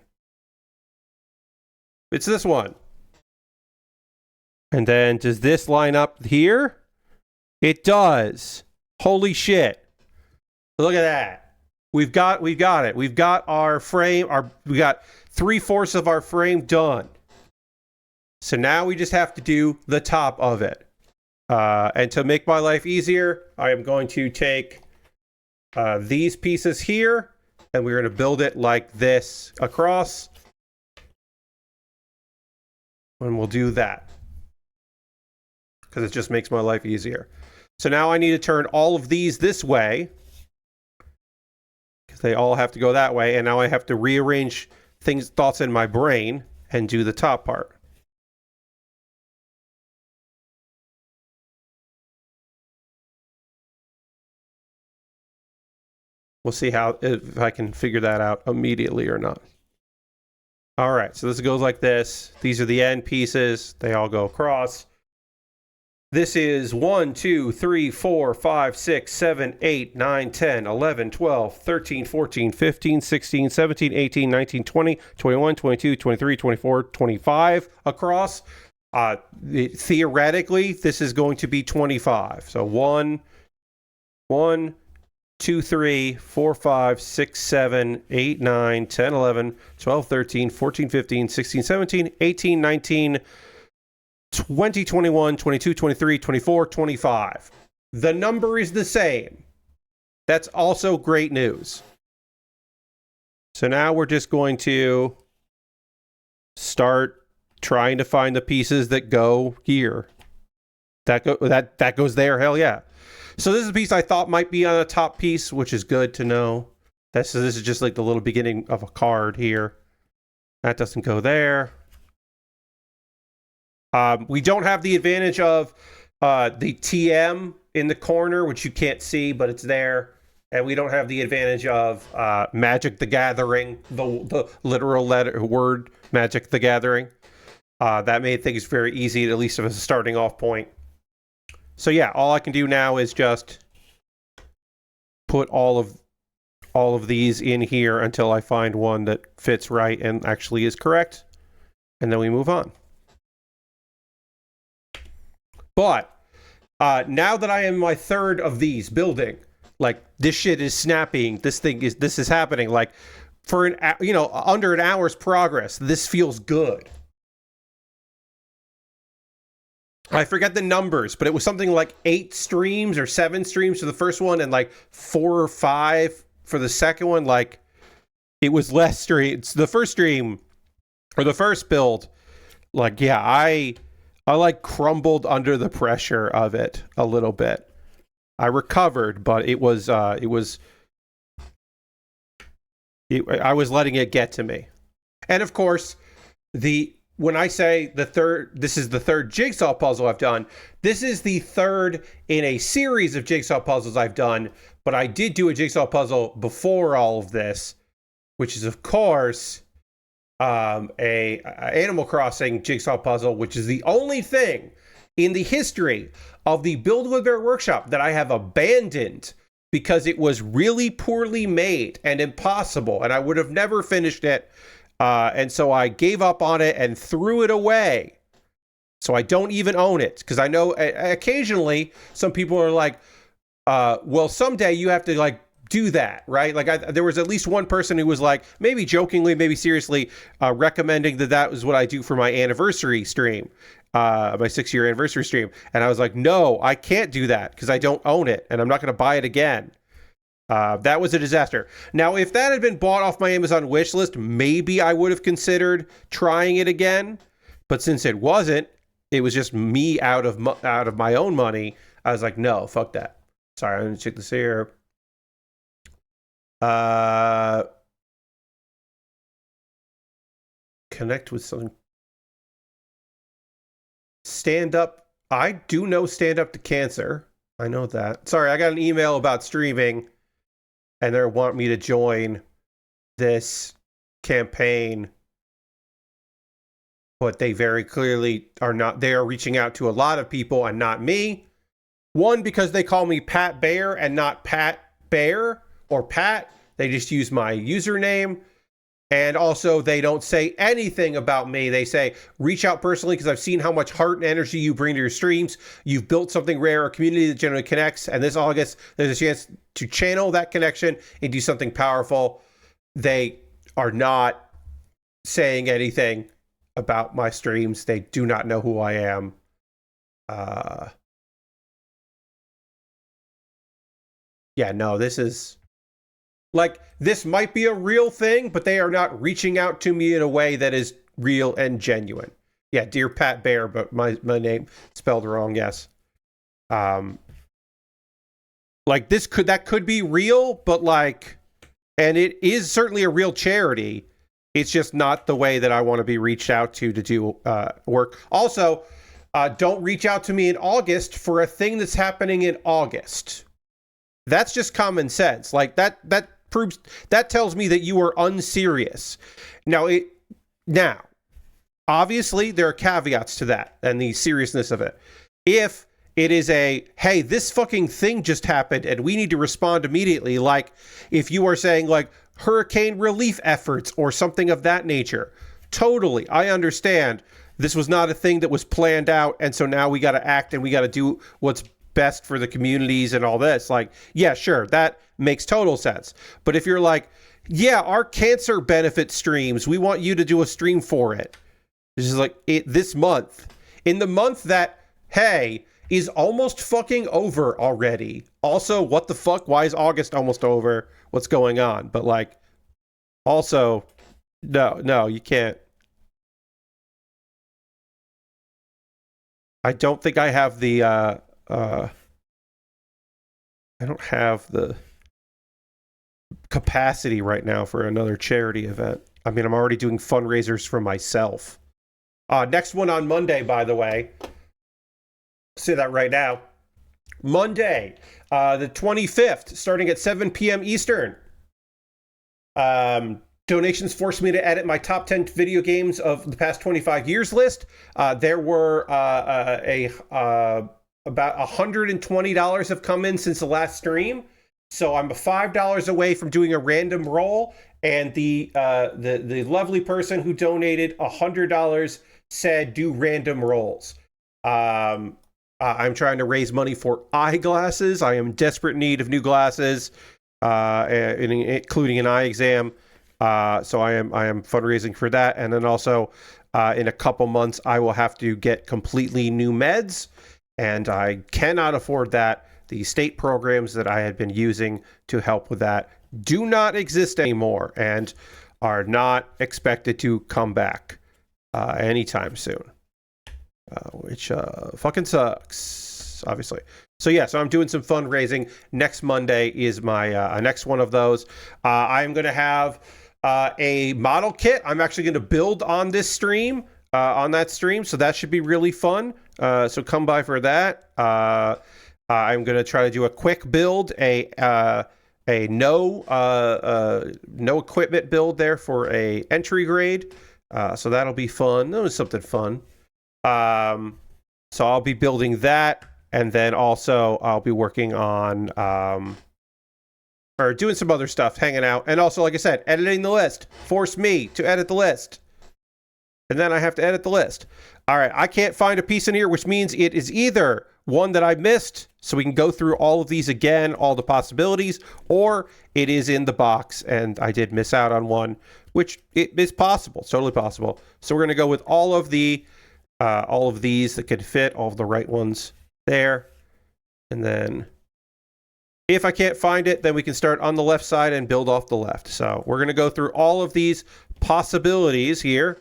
Speaker 1: It's this one. And then does this line up here? It does. Holy shit. Look at that. We've got it. We've got our frame, we got 3/4 of our frame done. So now we just have to do the top of it. And to make my life easier, I am going to take these pieces here, and we're going to build it like this across. And we'll do that, because it just makes my life easier. So now I need to turn all of these this way, because they all have to go that way. And now I have to rearrange thoughts in my brain and do the top part. We'll see if I can figure that out immediately or not. All right, so this goes like this. These are the end pieces. They all go across. This is 1, 2, 3, 4, 5, 6, 7, 8, 9, 10, 11, 12, 13, 14, 15, 16, 17, 18, 19, 20, 21, 22, 23, 24, 25 across. Theoretically, this is going to be 25. So 1, 2, 3, 4, 5, 6, 7, 8, 9, 10, 11, 12, 13, 14, 15, 16, 17, 18, 19, 20, 21, 22, 23, 24, 25. The number is the same. That's also great news. So now we're just going to start trying to find the pieces that go here. That goes there, hell yeah. So this is a piece I thought might be on a top piece, which is good to know. This is just like the little beginning of a card here. That doesn't go there. We don't have the advantage of the TM in the corner, which you can't see, but it's there. And we don't have the advantage of Magic the Gathering, the literal word Magic the Gathering. That made things very easy, at least as a starting off point. So yeah, all I can do now is just put all of these in here until I find one that fits right and actually is correct, and then we move on. But now that I am my third of these building, like this shit is snapping, this is happening. Like for under an hour's progress, this feels good. I forget the numbers, but it was something like 8 streams or 7 streams for the first one and like 4 or 5 for the second one. Like it was less streams. The first stream or the first build, like, yeah, I like crumbled under the pressure of it a little bit. I recovered, but I was letting it get to me. And of course, when I say this is the third jigsaw puzzle I've done, this is the third in a series of jigsaw puzzles I've done, but I did do a jigsaw puzzle before all of this, which is, of course, a Animal Crossing jigsaw puzzle, which is the only thing in the history of the Build with Baer Workshop that I have abandoned because it was really poorly made and impossible, and I would have never finished it. And so I gave up on it and threw it away. So I don't even own it, because I know occasionally some people are like, well, someday you have to like do that, right? Like there was at least one person who was like, maybe jokingly, maybe seriously, recommending that was what I do for my anniversary stream, my 6-year anniversary stream. And I was like, no, I can't do that because I don't own it and I'm not going to buy it again. That was a disaster. Now, if that had been bought off my Amazon wish list, maybe I would have considered trying it again. But since it wasn't, it was just me out of my own money. I was like, no, fuck that. Sorry, I'm going to check this here. Connect with something. Stand up. I do know stand up to cancer. I know that. Sorry, I got an email about streaming. And they want me to join this campaign, but they very clearly are not. They are reaching out to a lot of people and not me. One, because they call me Pat Baer and not Pat Baer or Pat. They just use my username. And also, they don't say anything about me. They say, reach out personally because I've seen how much heart and energy you bring to your streams. You've built something rare, a community that generally connects. And this August, there's a chance to channel that connection and do something powerful. They are not saying anything about my streams. They do not know who I am. Yeah, no, this is... Like, this might be a real thing, but they are not reaching out to me in a way that is real and genuine. Yeah, dear Pat Baer, but my name spelled wrong, yes. Like, that could be real, but like, and it is certainly a real charity. It's just not the way that I want to be reached out to do work. Also, don't reach out to me in August for a thing that's happening in August. That's just common sense. Like, that proves, that tells me that you are unserious. Now, obviously there are caveats to that and the seriousness of it. If it is hey, this fucking thing just happened and we need to respond immediately, like if you are saying like hurricane relief efforts or something of that nature, totally, I understand. This was not a thing that was planned out, and so now we got to act and we got to do what's best for the communities and all this. Like, yeah, sure, that makes total sense. But if you're like, yeah, our cancer benefit streams, we want you to do a stream for it. This is like this month. In the month that, hey, is almost fucking over already. Also, what the fuck? Why is August almost over? What's going on? But like, also, no, you can't. I don't think I have the, I don't have the capacity right now for another charity event. I mean, I'm already doing fundraisers for myself. Next one on Monday, by the way. Say that right now. Monday, the 25th, starting at 7 p.m. Eastern. Donations forced me to edit my top 10 video games of the past 25 years list. There were about $120 have come in since the last stream. So I'm $5 away from doing a random roll. And the lovely person who donated $100 said do random rolls. I'm trying to raise money for eyeglasses. I am in desperate need of new glasses, including an eye exam. So I am fundraising for that. And then also in a couple months, I will have to get completely new meds. And I cannot afford that. The state programs that I had been using to help with that do not exist anymore and are not expected to come back anytime soon, which fucking sucks, obviously. So yeah, so I'm doing some fundraising. Next Monday is my next one of those. I'm going to have a model kit. I'm actually going to build on this stream, on that stream, so that should be really fun. So come by for that. I'm going to try to do a quick build, a no equipment build there for a entry grade. So that'll be fun. That was something fun. So I'll be building that, and then also I'll be working on or doing some other stuff, hanging out, and also, like I said, editing the list. Force me to edit the list. And then I have to edit the list. All right, I can't find a piece in here, which means it is either one that I missed, so we can go through all of these again, all the possibilities, or it is in the box, and I did miss out on one, which it is possible. It's totally possible. So we're going to go with all of these that could fit, all of the right ones there. And then if I can't find it, then we can start on the left side and build off the left. So we're going to go through all of these possibilities here,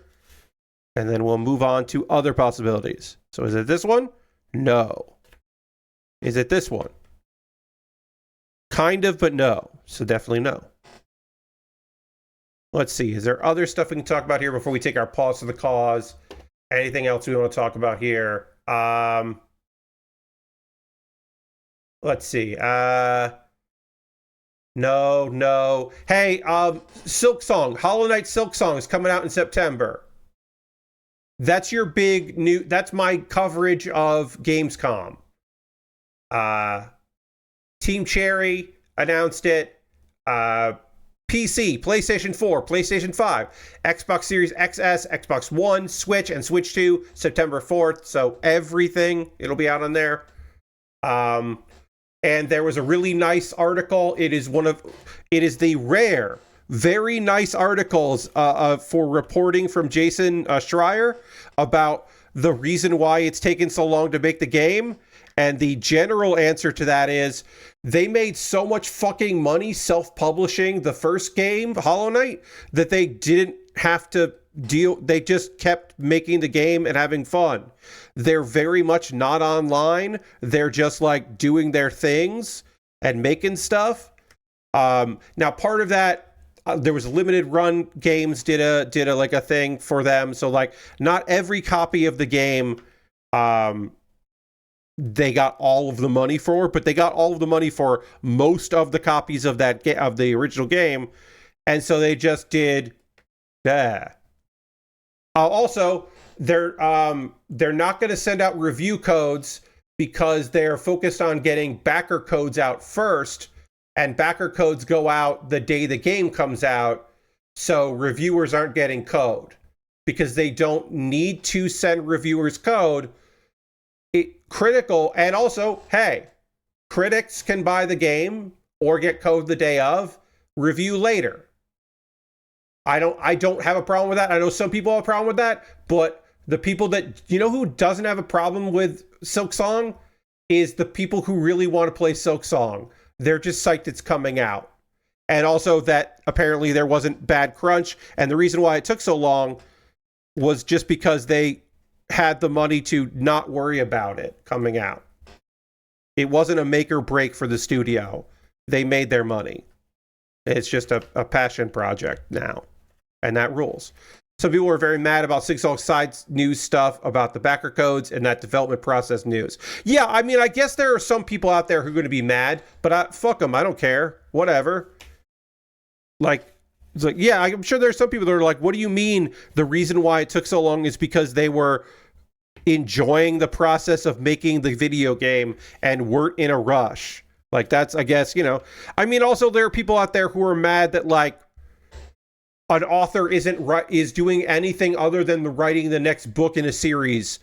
Speaker 1: and then we'll move on to other possibilities. So is it this one? No. Is it this one? Kind of, but no. So definitely no. Let's see. Is there other stuff we can talk about here before we take our pause for the cause? Anything else we want to talk about here? Let's see. No. Hey, Silk Song. Hollow Knight Silk Song is coming out in September. That's your big new... That's my coverage of Gamescom. Team Cherry, announced it. PC, PlayStation 4, PlayStation 5, Xbox Series XS, Xbox One, Switch, and Switch 2, September 4th. So everything, it'll be out on there. And there was a really nice article. It is the rare, very nice articles for reporting from Jason Schreier about the reason why it's taken so long to make the game. And the general answer to that is they made so much fucking money self-publishing the first game, Hollow Knight, that they didn't have to deal. They just kept making the game and having fun. They're very much not online. They're just like doing their things and making stuff. Now, part of that, there was limited run games did a like a thing for them. So like not every copy of the game, they got all of the money for, but they got all of the money for most of the copies of of the original game, and so they just did that. Also, they're not going to send out review codes because they're focused on getting backer codes out first, and backer codes go out the day the game comes out, so reviewers aren't getting code because they don't need to send reviewers code. Critical, and also, hey, critics can buy the game or get code the day of, review later. I don't have a problem with that. I know some people have a problem with that, but the people that, you know who doesn't have a problem with Silksong is the people who really want to play Silksong. They're just psyched it's coming out. And also that apparently there wasn't bad crunch, and the reason why it took so long was just because they had the money to not worry about it coming out. It wasn't a make or break for the studio. They made their money. It's just a passion project now, and that rules. Some people were very mad about Silksong's side news stuff about the backer codes and that development process news. Yeah, I mean, I guess there are some people out there who are going to be mad, but fuck them. I don't care. Whatever. Like, it's like, yeah, I'm sure there's some people that are like, what do you mean the reason why it took so long is because they were enjoying the process of making the video game and weren't in a rush? Like, that's, I guess, you know. I mean, also there are people out there who are mad that like an author is doing anything other than writing the next book in a series.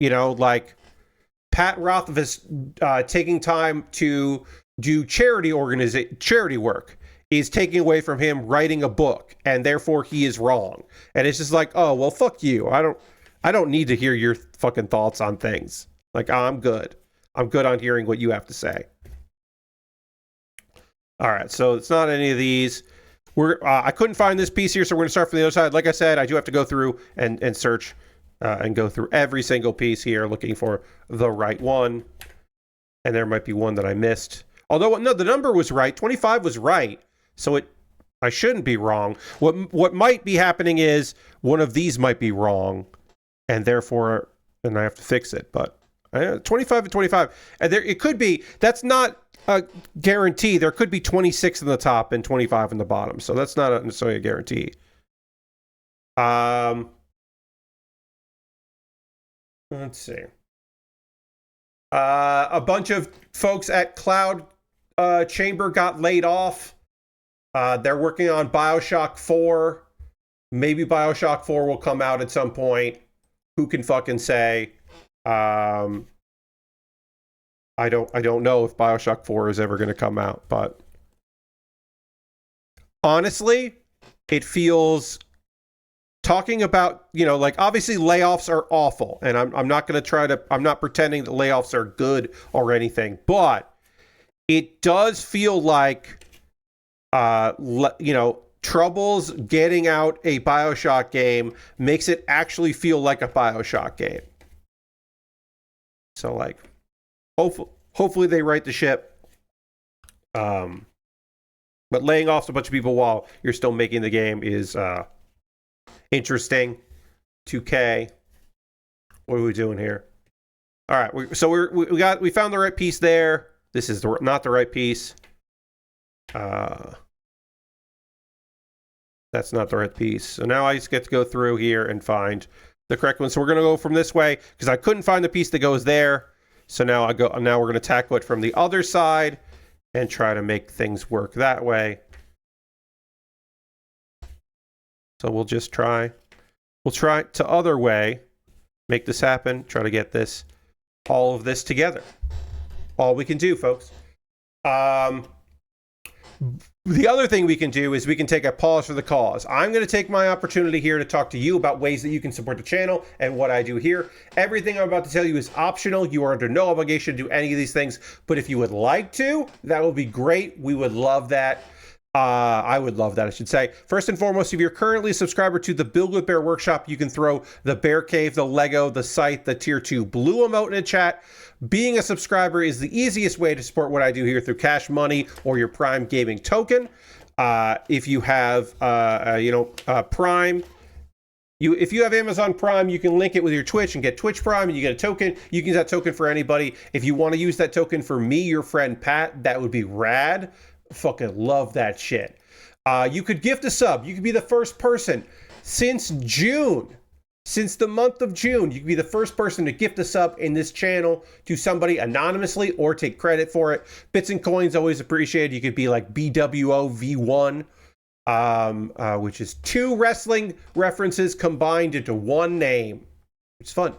Speaker 1: You know, like Pat Rothfuss taking time to do charity work is taking away from him writing a book, and therefore he is wrong. And it's just like, oh, well, fuck you. I don't need to hear your fucking thoughts on things. Like, I'm good. I'm good on hearing what you have to say. All right, so it's not any of these. I couldn't find this piece here, so we're going to start from the other side. Like I said, I do have to go through and search and go through every single piece here looking for the right one. And there might be one that I missed. Although, no, the number was right. 25 was right. So I shouldn't be wrong. What might be happening is one of these might be wrong, and therefore, then I have to fix it. But 25 and 25, and it could be. That's not a guarantee. There could be 26 in the top and 25 in the bottom. So that's not necessarily a guarantee. Let's see. A bunch of folks at Cloud Chamber got laid off. They're working on BioShock 4. Maybe BioShock 4 will come out at some point. Who can fucking say? I don't know if BioShock 4 is ever going to come out, but honestly, it feels, talking about, you know, like, obviously layoffs are awful, and I'm not pretending that layoffs are good or anything, but it does feel like, you know, troubles getting out a BioShock game makes it actually feel like a BioShock game. So, like, hopefully they right the ship. But laying off a bunch of people while you're still making the game is interesting. 2K. What are we doing here? All right, we found the right piece there. This is not the right piece. That's not the right piece. So now I just get to go through here and find the correct one. So we're going to go from this way because I couldn't find the piece that goes there. So now we're going to tackle it from the other side, and try to make things work that way. So we'll just try. We'll try to other way, make this happen, try to get this, all of this together. All we can do, folks. The other thing we can do is we can take a pause for the cause. I'm going to take my opportunity here to talk to you about ways that you can support the channel and what I do here. Everything I'm about to tell you is optional. You are under no obligation to do any of these things. But if you would like to, that would be great. We would love that. I would love that, I should say. First and foremost, if you're currently a subscriber to the Build with Baer Workshop, you can throw the Bear Cave, the Lego, the Scythe, the Tier 2 Blue emote in the chat. Being a subscriber is the easiest way to support what I do here through Cash Money or your Prime Gaming token. If you have, Prime, if you have Amazon Prime, you can link it with your Twitch and get Twitch Prime, and you get a token. You can use that token for anybody. If you want to use that token for me, your friend Pat, that would be rad. Fucking love that shit. You could gift a sub. You could be the first person since June. Since the month of June, you could be the first person to gift a sub in this channel to somebody anonymously or take credit for it. Bits and coins always appreciated. You could be like BWOV1, which is 2 wrestling references combined into one name. It's fun.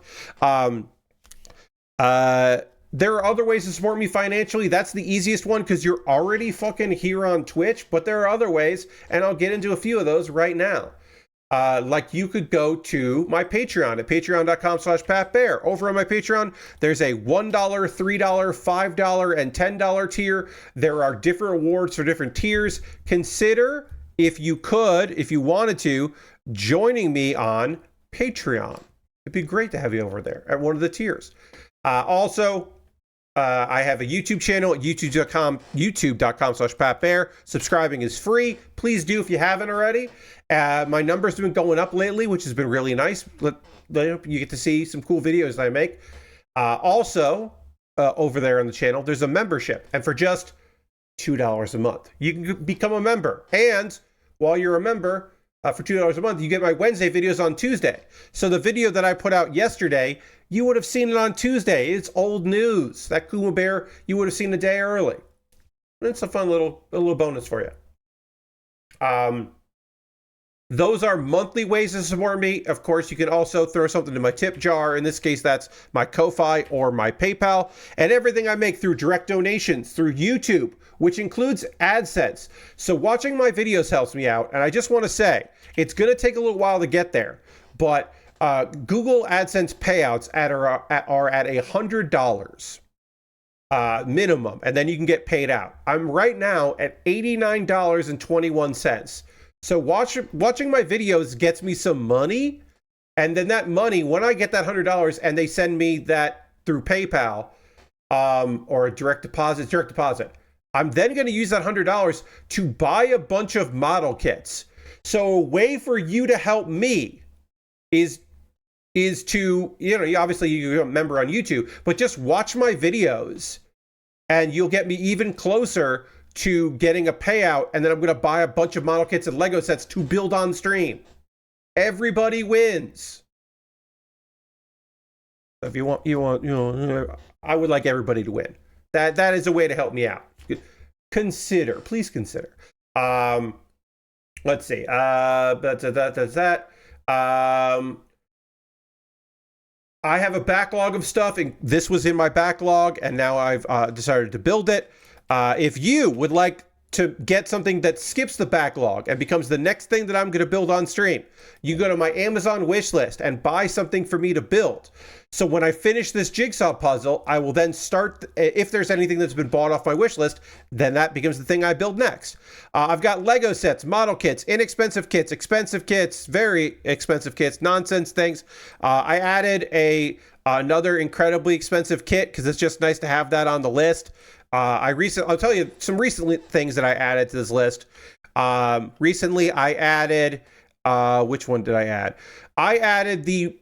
Speaker 1: There are other ways to support me financially. That's the easiest one because you're already fucking here on Twitch, but there are other ways, and I'll get into a few of those right now. Like you could go to my Patreon at patreon.com/PatBaer. Over on my Patreon, there's a $1, $3, $5, and $10 tier. There are different awards for different tiers. Consider, if you wanted to, joining me on Patreon. It'd be great to have you over there at one of the tiers. Also, I have a YouTube channel at youtube.com/PatBaer. Subscribing is free. Please do if you haven't already. My numbers have been going up lately, which has been really nice. You get to see some cool videos that I make. Also, over there on the channel, there's a membership. And for just $2 a month, you can become a member. And while you're a member, for $2 a month, you get my Wednesday videos on Tuesday. So the video that I put out yesterday, you would have seen it on Tuesday. It's old news. That Kuma Baer, you would have seen a day early. It's a fun little bonus for you. Those are monthly ways to support me. Of course, you can also throw something in my tip jar. In this case, that's my Ko-Fi or my PayPal. And everything I make through direct donations through YouTube, which includes AdSense. So watching my videos helps me out. And I just want to say, it's going to take a little while to get there. But Google AdSense payouts are at $100 minimum. And then you can get paid out. I'm right now at $89.21. So watching my videos gets me some money, and then that money, when I get that $100 and they send me that through PayPal or a direct deposit, I'm then going to use that $100 to buy a bunch of model kits. So a way for you to help me is to, obviously you're a member on YouTube, but just watch my videos and you'll get me even closer to getting a payout, and then I'm going to buy a bunch of model kits and Lego sets to build on stream. Everybody wins. If you want, I would like everybody to win. That is a way to help me out. Please consider. Let's see. That's that. I have a backlog of stuff, and this was in my backlog, and now I've decided to build it. If you would like to get something that skips the backlog and becomes the next thing that I'm going to build on stream, you go to my Amazon wish list and buy something for me to build. So when I finish this jigsaw puzzle, I will then start, if there's anything that's been bought off my wish list, then that becomes the thing I build next. I've got Lego sets, model kits, inexpensive kits, expensive kits, very expensive kits, nonsense things. I added another incredibly expensive kit because it's just nice to have that on the list. I'll tell you some recent things that I added to this list. Recently I added, which one did I add? I added the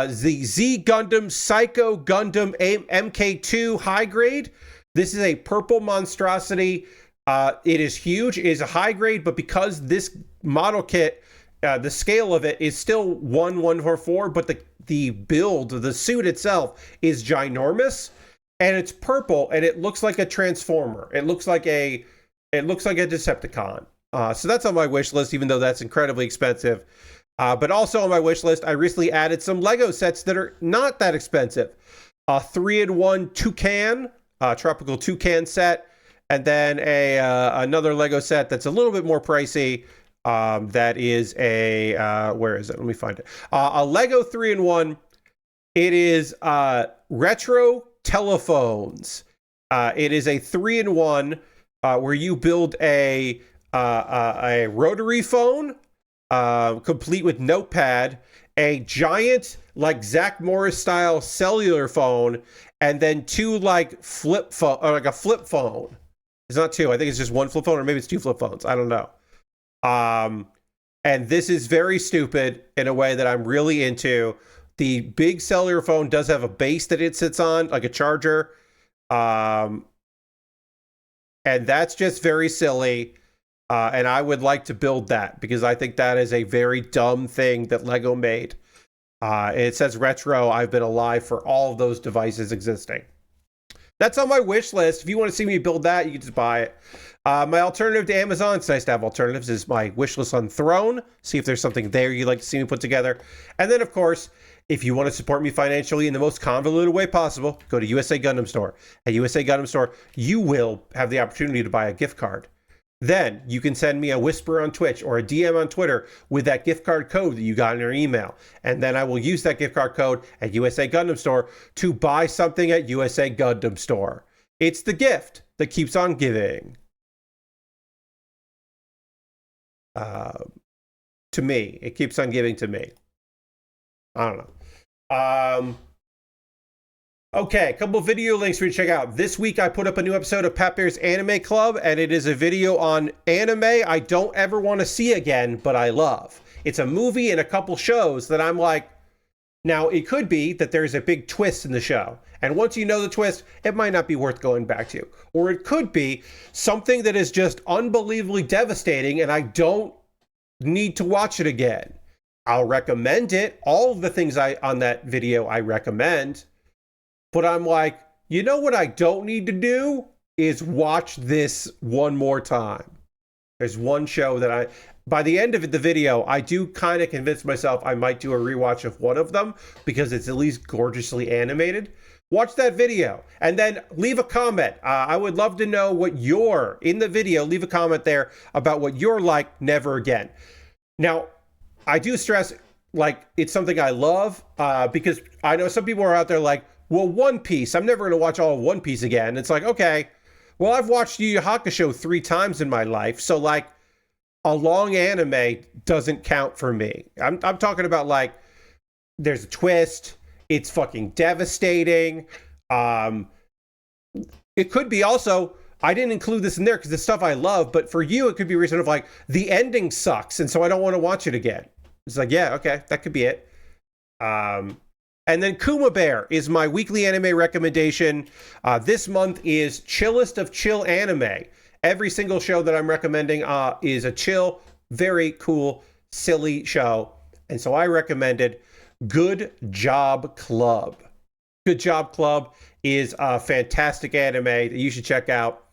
Speaker 1: Z Gundam Psycho Gundam MK2 high grade. This is a purple monstrosity. It is huge. It is a high grade, but because this model kit, the scale of it is still 1/144, but the build, the suit itself is ginormous. and it's purple, and it looks like a Transformer. It looks like a Decepticon. So that's on my wish list, even though that's incredibly expensive. But also on my wish list, I recently added some Lego sets that are not that expensive. A 3-in-1 toucan, tropical toucan set, and then another Lego set that's a little bit more pricey. That is where is it? Let me find it. A Lego 3-in-1. It is retro telephones. It is a 3-in-1 where you build a rotary phone, complete with notepad, a giant like Zach Morris style cellular phone, and then two like flip phone, or like a flip phone. It's not two. I think it's just one flip phone, or maybe it's two flip phones. I don't know. And this is very stupid in a way that I'm really into. The big cellular phone does have a base that it sits on, like a charger. And that's just very silly. And I would like to build that because I think that is a very dumb thing that Lego made. It says retro. I've been alive for all of those devices existing. That's on my wish list. If you want to see me build that, you can just buy it. My alternative to Amazon, it's nice to have alternatives, is my wish list on Throne. See if there's something there you'd like to see me put together. And then, of course, if you want to support me financially in the most convoluted way possible, go to USA Gundam Store. At USA Gundam Store, you will have the opportunity to buy a gift card. Then you can send me a whisper on Twitch or a DM on Twitter with that gift card code that you got in your email. And then I will use that gift card code at USA Gundam Store to buy something at USA Gundam Store. It's the gift that keeps on giving. To me. It keeps on giving to me. I don't know. Okay, a couple of video links for you to check out. This week I put up a new episode of Pat Baer's Anime Club, and it is a video on anime I don't ever want to see again, but I love. It's a movie and a couple shows that I'm like, now it could be that there's a big twist in the show, and once you know the twist, it might not be worth going back to. Or it could be something that is just unbelievably devastating, and I don't need to watch it again. I'll recommend it. All of the things on that video I recommend. But I'm like, you know what I don't need to do is watch this one more time. There's one show that by the end of the video, I do kind of convince myself I might do a rewatch of one of them because it's at least gorgeously animated. Watch that video and then leave a comment. I would love to know what you're in the video. Leave a comment there about what you're like never again. Now, I do stress, like, it's something I love because I know some people are out there like, well, One Piece, I'm never going to watch all of One Piece again. It's like, okay, well, I've watched Yu Yu Hakusho 3 times in my life. So, like, a long anime doesn't count for me. I'm talking about, like, there's a twist. It's fucking devastating. It could be also, I didn't include this in there because it's stuff I love. But for you, it could be a reason of, like, the ending sucks. And so I don't want to watch it again. It's like, yeah, okay, that could be it. And then Kuma Baer is my weekly anime recommendation. This month is Chillest of Chill Anime. Every single show that I'm recommending is a chill, very cool, silly show. And so I recommended Good Job Club. Good Job Club is a fantastic anime that you should check out.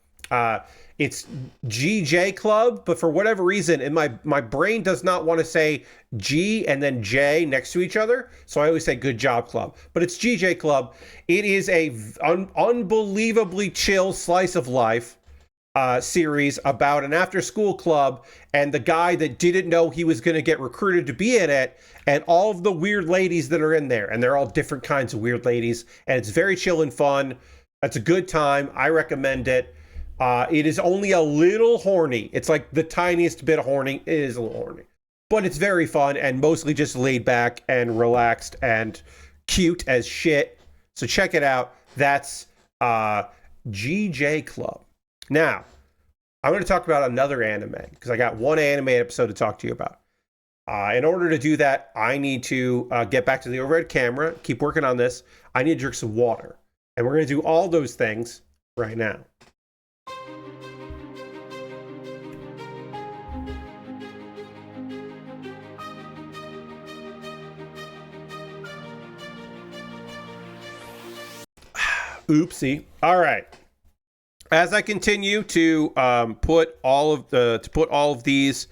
Speaker 1: It's GJ Club, but for whatever reason, in my brain does not want to say G and then J next to each other. So I always say Good Job Club, but it's GJ Club. It is a unbelievably chill slice of life series about an after-school club and the guy that didn't know he was going to get recruited to be in it, and all of the weird ladies that are in there, and they're all different kinds of weird ladies, and it's very chill and fun. It's a good time. I recommend it. It is only a little horny. It's like the tiniest bit of horny. It is a little horny, but it's very fun and mostly just laid back and relaxed and cute as shit. So check it out. That's GJ Club. Now, I'm going to talk about another anime because I got one anime episode to talk to you about. In order to do that, I need to get back to the overhead camera, keep working on this. I need to drink some water. And we're going to do all those things right now. Oopsie. All right. As I continue to put all of these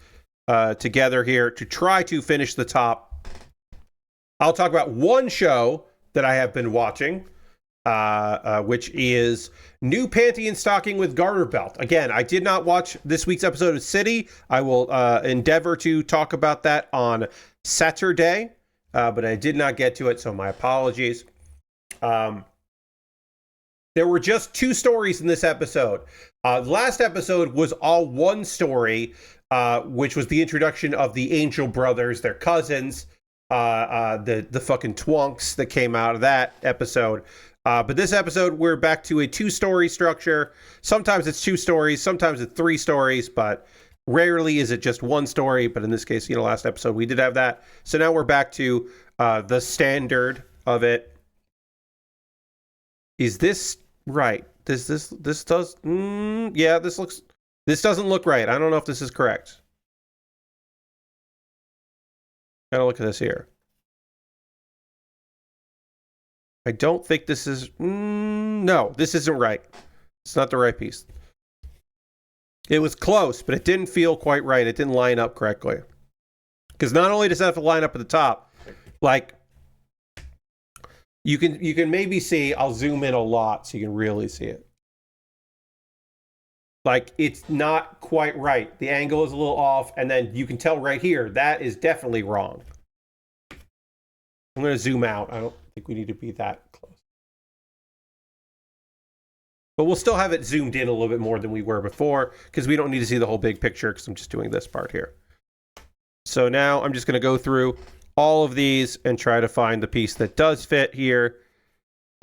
Speaker 1: together here to try to finish the top, I'll talk about one show that I have been watching, which is New Panty Stocking with Garterbelt. Again, I did not watch this week's episode of City. I will endeavor to talk about that on Saturday, but I did not get to it, so my apologies. There were just 2 stories in this episode. The last episode was all one story, which was the introduction of the Angel brothers, their cousins, the fucking twonks that came out of that episode. But this episode, we're back to a 2-story structure. Sometimes it's 2 stories, sometimes it's 3 stories, but rarely is it just 1 story. But in this case, last episode we did have that. So now we're back to the standard of it. Is this right? This does yeah, this doesn't look right. I don't know if this is correct. Gotta look at this here. I don't think this is no, this isn't right. It's not the right piece. It was close, but it didn't feel quite right. It didn't line up correctly. Because not only does it have to line up at the top, like you can maybe see, I'll zoom in a lot so you can really see it. Like, it's not quite right. The angle is a little off, and then you can tell right here, that is definitely wrong. I'm going to zoom out. I don't think we need to be that close. But we'll still have it zoomed in a little bit more than we were before, because we don't need to see the whole big picture, because I'm just doing this part here. So now I'm just going to go through all of these and try to find the piece that does fit here,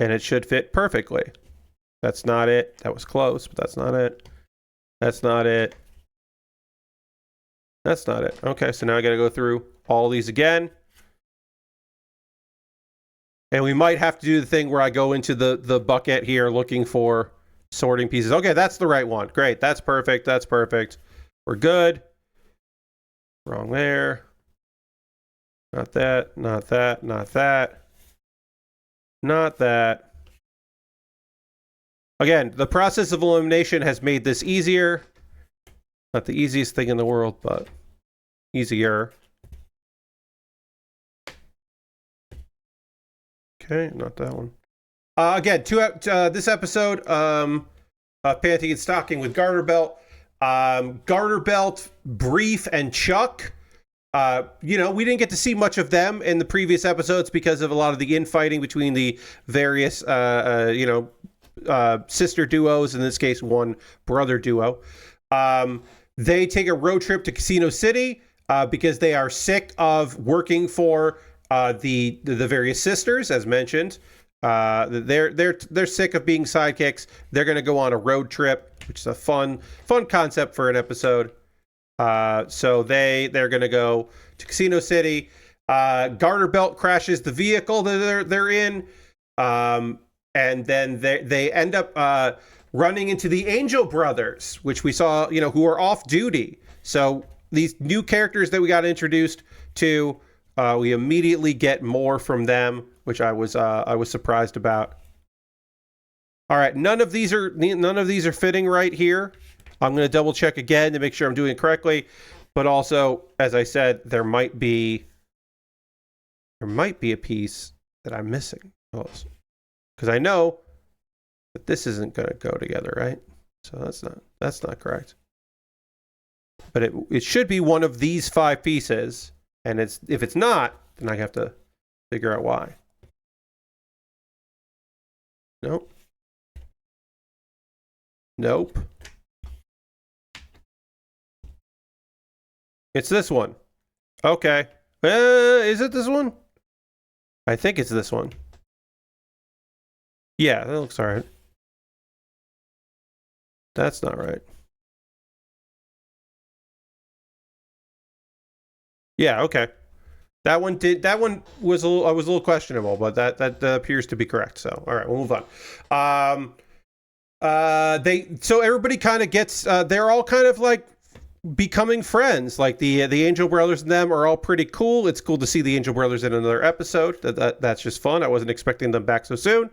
Speaker 1: and it should fit perfectly. That's not it. That was close, but that's not it. That's not it. That's not it. Okay, so now I got to go through all these again. And we might have to do the thing where I go into the bucket here looking for sorting pieces. Okay, that's the right one. Great, that's perfect. That's perfect. We're good. Wrong there. Not that, not that, not that. Not that. Again, the process of elimination has made this easier. Not the easiest thing in the world, but easier. Okay, not that one. Again, this episode, Panty Stocking with Garterbelt. Garterbelt, Brief, and Chuck. We didn't get to see much of them in the previous episodes because of a lot of the infighting between the various, sister duos, in this case, one brother duo. They take a road trip to Casino City because they are sick of working for the various sisters, as mentioned. They're sick of being sidekicks. They're going to go on a road trip, which is a fun concept for an episode. So they're going to go to Casino City. Garterbelt crashes the vehicle that they're in. And then they end up running into the Angel brothers, which we saw, who are off duty. So these new characters that we got introduced to, we immediately get more from them, which I was surprised about. All right, none of these are fitting right here. I'm going to double check again to make sure I'm doing it correctly. But also, as I said, there might be a piece that I'm missing. Because I know that this isn't going to go together, right? So that's not correct. But it should be one of these 5 pieces, and if it's not, then I have to figure out why. Nope. Nope. It's this one. Okay. Is it this one? I think it's this one. Yeah, that looks all right. That's not right. Yeah, okay. That one was I was a little questionable, but that appears to be correct. So, all right, we'll move on. So everybody kind of gets they're all kind of like becoming friends. Like the Angel brothers and them are all pretty cool. It's cool to see the Angel brothers in another episode. That's just fun. I wasn't expecting them back so soon.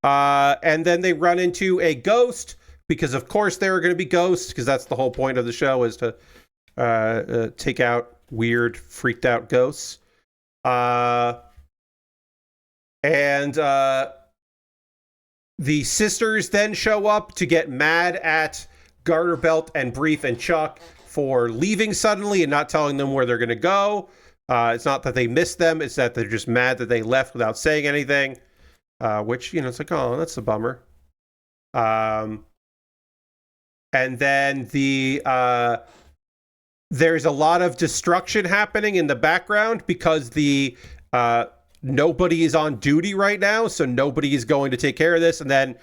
Speaker 1: And then they run into a ghost, because of course there are going to be ghosts, because that's the whole point of the show, is to take out weird, freaked out ghosts. And the sisters then show up to get mad at Garterbelt and Brief and Chuck for leaving suddenly and not telling them where they're going to go. It's not that they missed them, it's that they're just mad that they left without saying anything. Which, you know, it's like, oh, that's a bummer. And then there's a lot of destruction happening in the background because nobody is on duty right now, so nobody is going to take care of this. And then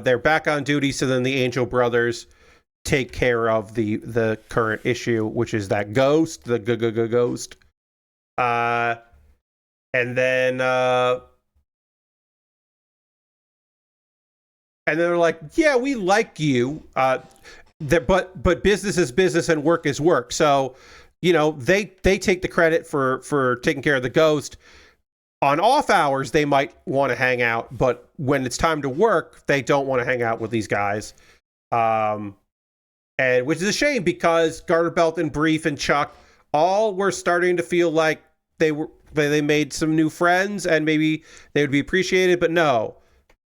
Speaker 1: they're back on duty, so then the Angel Brothers take care of the current issue, which is that ghost, the ghost. And then they're like, yeah, we like you, but business is business and work is work. So, you know, they take the credit for taking care of the ghost. On off hours, they might want to hang out, but when it's time to work, they don't want to hang out with these guys. And which is a shame, because Garterbelt and Brief and Chuck all were starting to feel like they made some new friends and maybe they would be appreciated, but no.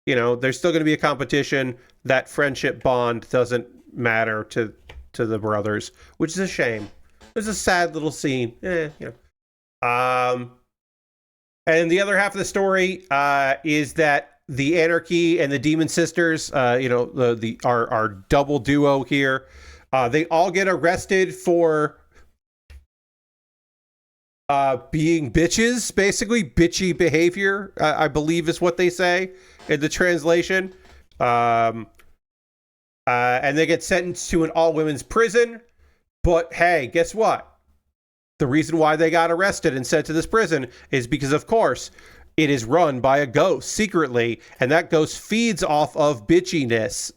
Speaker 1: You know, there's still going to be a competition. That friendship bond doesn't matter to the brothers, which is a shame. It's a sad little scene. You know. And the other half of the story is that the Anarchy and the Demon Sisters, you know, our double duo here, they all get arrested for being bitches, basically bitchy behavior, I believe is what they say in the translation. And they get sentenced to an all-women's prison. But hey, guess what? The reason why they got arrested and sent to this prison is because, of course, it is run by a ghost secretly, and that ghost feeds off of bitchiness.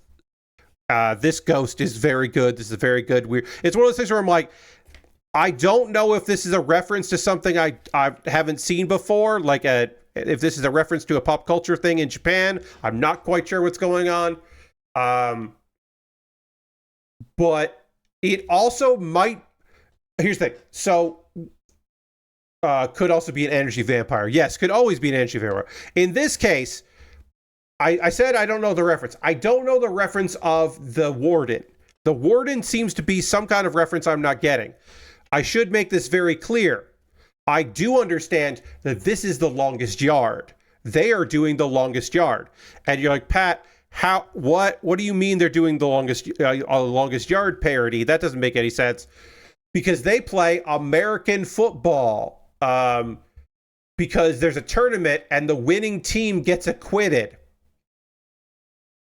Speaker 1: This ghost is very good. This is very good. It's one of those things where I'm like, I don't know if this is a reference to something I haven't seen before, like if this is a reference to a pop culture thing in Japan. I'm not quite sure what's going on. But it also might... Here's the thing. So, could also be an energy vampire. Yes, could always be an energy vampire. In this case, I said I don't know the reference. I don't know the reference of the warden. The warden seems to be some kind of reference I'm not getting. I should make this very clear. I do understand that this is the Longest Yard. They are doing the Longest Yard. And you're like, Pat, what do you mean they're doing the Longest Yard parody? That doesn't make any sense. Because they play American football. Because there's a tournament and the winning team gets acquitted.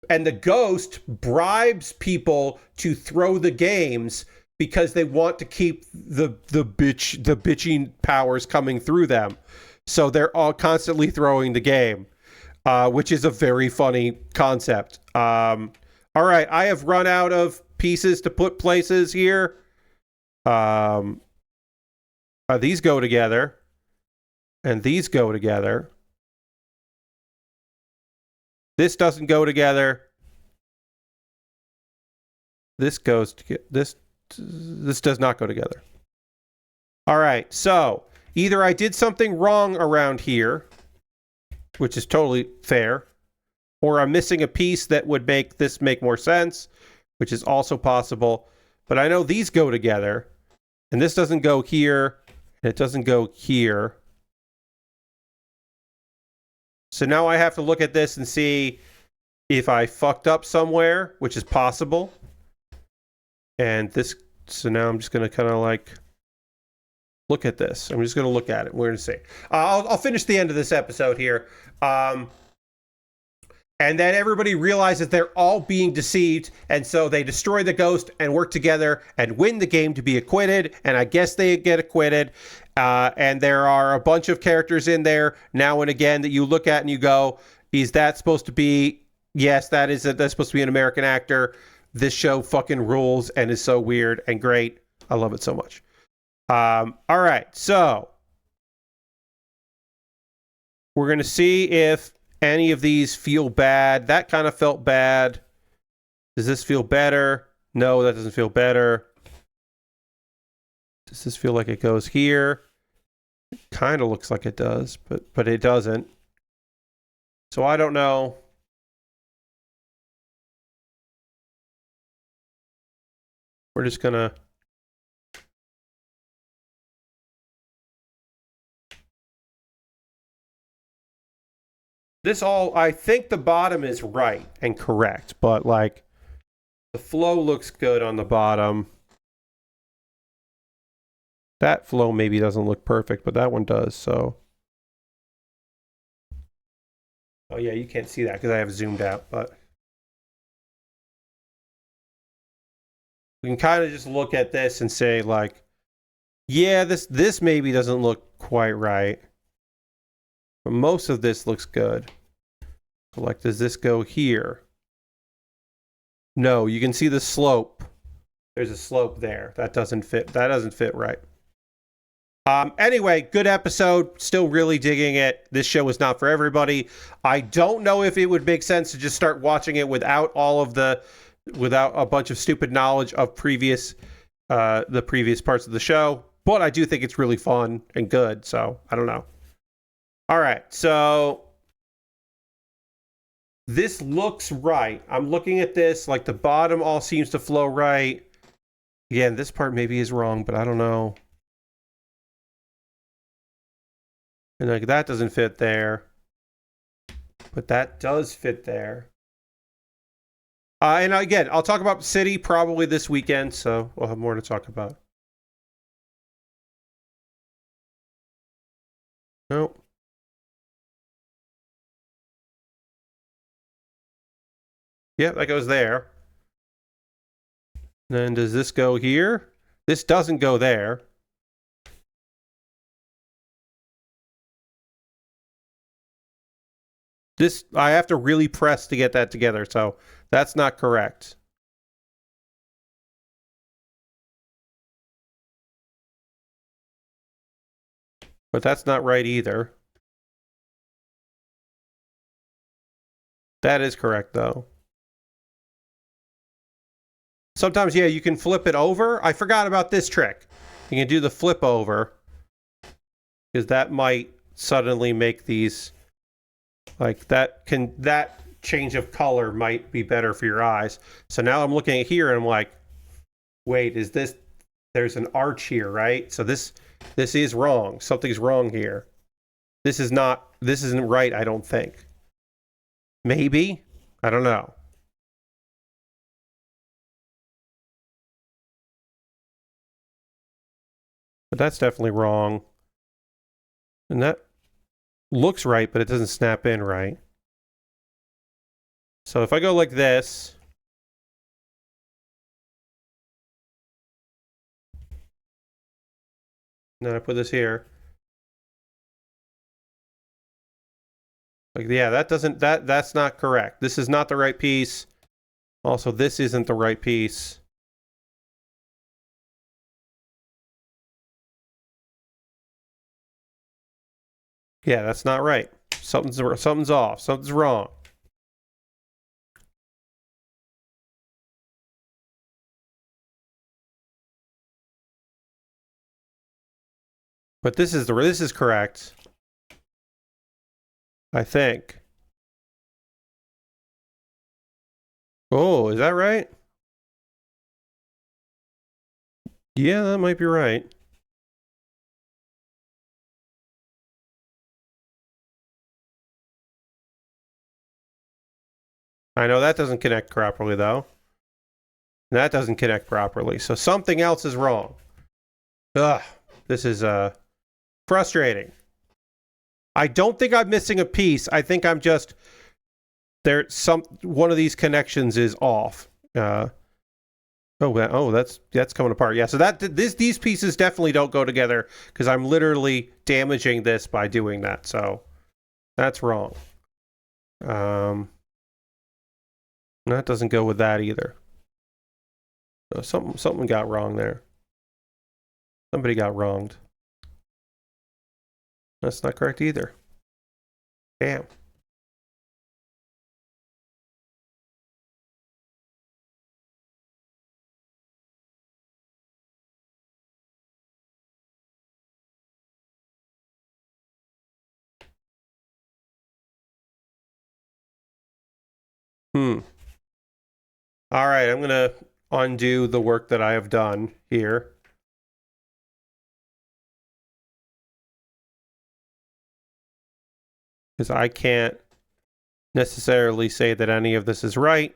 Speaker 1: And the ghost bribes people to throw the games because they want to keep the bitching powers coming through them. So they're all constantly throwing the game, which is a very funny concept. All right, I have run out of pieces to put places here. These go together, and these go together. This doesn't go together. This goes to this does not go together. All right, so either I did something wrong around here, which is totally fair, or I'm missing a piece that would make this make more sense, which is also possible. But I know these go together. And this doesn't go here, and it doesn't go here. So now I have to look at this and see if I fucked up somewhere, which is possible. And this, so now I'm just going to kind of like look at this. I'm just going to look at it. We're going to see. I'll finish the end of this episode here. And then everybody realizes they're all being deceived, and so they destroy the ghost and work together and win the game to be acquitted, and I guess they get acquitted. And there are a bunch of characters in there now and again that you look at and you go, is that supposed to be... Yes, that's supposed to be an American actor. This show fucking rules and is so weird and great. I love it so much. All right, so we're going to see if any of these feel bad. That kind of felt bad. Does this feel better? No, that doesn't feel better. Does this feel like it goes here? It kind of looks like it does, but it doesn't. So I don't know. We're just gonna... This all, I think the bottom is right and correct, but like the flow looks good on the bottom. That flow maybe doesn't look perfect, but that one does, so. Oh yeah, you can't see that because I have zoomed out, but. We can kind of just look at this and say like, yeah, this maybe doesn't look quite right. But most of this looks good. So like, does this go here? No, you can see the slope. There's a slope there. That doesn't fit. That doesn't fit right. Anyway, good episode. Still really digging it. This show is not for everybody. I don't know if it would make sense to just start watching it without a bunch of stupid knowledge of the previous parts of the show. But I do think it's really fun and good. So I don't know. All right. So this looks right. I'm looking at this like the bottom all seems to flow right. Again, this part maybe is wrong, but I don't know. And like that doesn't fit there. But that does fit there. And again, I'll talk about City probably this weekend, so we'll have more to talk about. Nope. Yep, that goes there. Then does this go here? This doesn't go there. This, I have to really press to get that together, so that's not correct. But that's not right either. That is correct, though. Sometimes, yeah, you can flip it over. I forgot about this trick. You can do the flip over, because that might suddenly make these, like, that change of color might be better for your eyes. So now I'm looking at here and I'm like, wait, is this, there's an arch here, right? So this is wrong. Something's wrong here. This isn't right, I don't think. Maybe? I don't know. But that's definitely wrong. And that looks right, but it doesn't snap in right. So if I go like this, and then I put this here. Like, yeah, that's not correct. This is not the right piece. Also, this isn't the right piece. Yeah, that's not right. Something's off. Something's wrong. But this is correct. I think. Oh, is that right? Yeah, that might be right. I know that doesn't connect properly, though. That doesn't connect properly. So something else is wrong. Ugh, this is frustrating. I don't think I'm missing a piece. I think I'm just one of these connections is off. That's coming apart. Yeah, so these pieces definitely don't go together because I'm literally damaging this by doing that. So that's wrong. That doesn't go with that either. So something got wrong there. Somebody got wronged. That's not correct either. Damn. All right, I'm going to undo the work that I have done here. Because I can't necessarily say that any of this is right.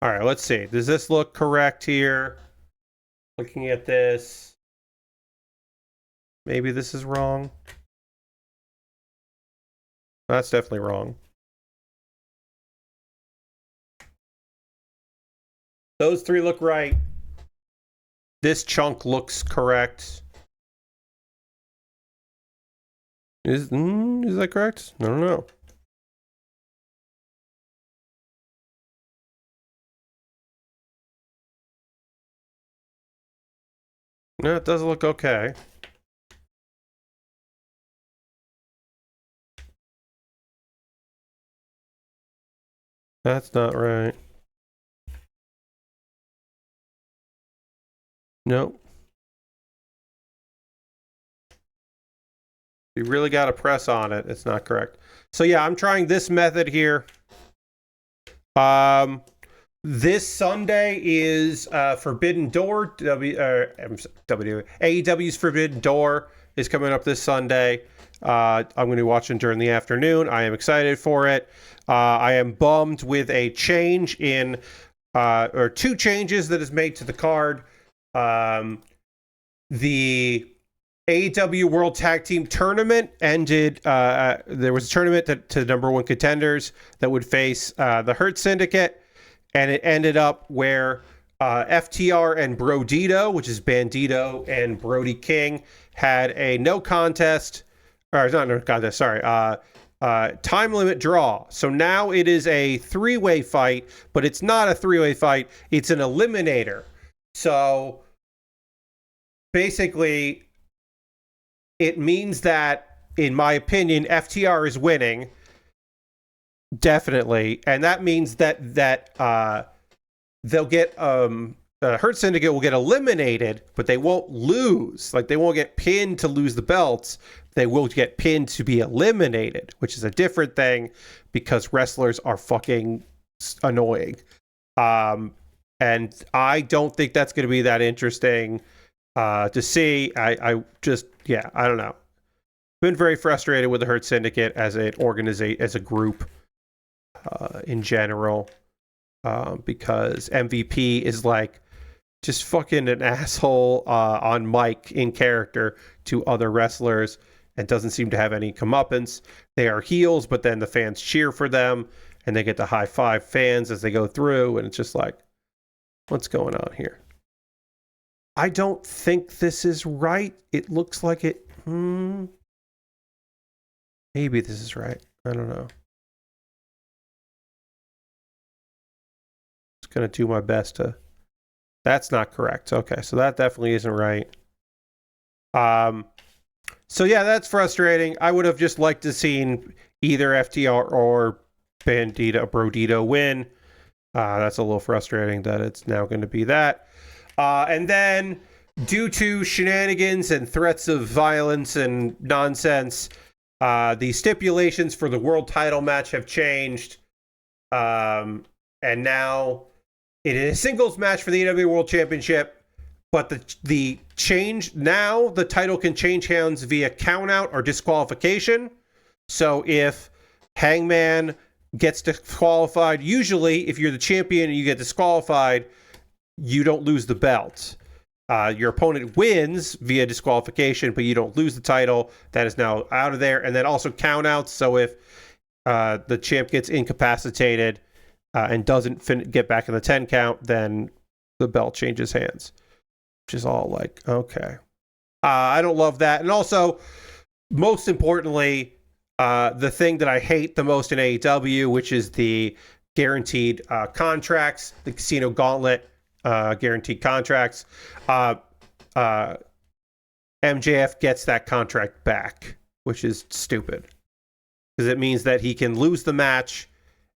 Speaker 1: All right, let's see. Does this look correct here? Looking at this. Maybe this is wrong. That's definitely wrong. Those three look right. This chunk looks correct. Is that correct? I don't know. No, it does look okay. That's not right. Nope. You really got to press on it. It's not correct. So yeah, I'm trying this method here. This Sunday is Forbidden Door. AEW's Forbidden Door is coming up this Sunday. I'm going to be watching during the afternoon. I am excited for it. I am bummed with a change in, or two changes that is made to the card. The AEW World Tag Team Tournament ended. There was a tournament to number one contenders that would face the Hurt Syndicate, and it ended up where FTR and Brodito, which is Bandito and Brody King, had a no contest, or not no contest, sorry, time limit draw. So now it is a three-way fight, but it's not a three-way fight. It's an eliminator. So basically, it means that, in my opinion, FTR is winning, definitely, and that means that they'll get Hurt Syndicate will get eliminated, but they won't lose. Like, they won't get pinned to lose the belts. They will get pinned to be eliminated, which is a different thing because wrestlers are fucking annoying. And I don't think that's going to be that interesting to see. I just, yeah, I don't know. Been very frustrated with the Hurt Syndicate as an organization, as a group in general, because MVP is like just fucking an asshole on mic in character to other wrestlers and doesn't seem to have any comeuppance. They are heels, but then the fans cheer for them and they get to high five fans as they go through, and it's just like, what's going on here? I don't think this is right. It looks like it. Maybe this is right. I don't know. Just going to do my best to... That's not correct. Okay, so that definitely isn't right. So yeah, that's frustrating. I would have just liked to seen either FTR or Brodito win. That's a little frustrating that it's now going to be that. And then, due to shenanigans and threats of violence and nonsense, the stipulations for the world title match have changed. And now it is a singles match for the AEW World Championship. But the change, now the title can change hands via countout or disqualification. So if Hangman gets disqualified, usually if you're the champion and you get disqualified, you don't lose the belt. Your opponent wins via disqualification, but you don't lose the title. That is now out of there. And then also countouts. So if the champ gets incapacitated and doesn't get back in the 10 count, then the belt changes hands. Which is all like, okay. I don't love that. And also, most importantly, the thing that I hate the most in AEW, which is the guaranteed contracts, the Casino Gauntlet guaranteed contracts. MJF gets that contract back, which is stupid. Because it means that he can lose the match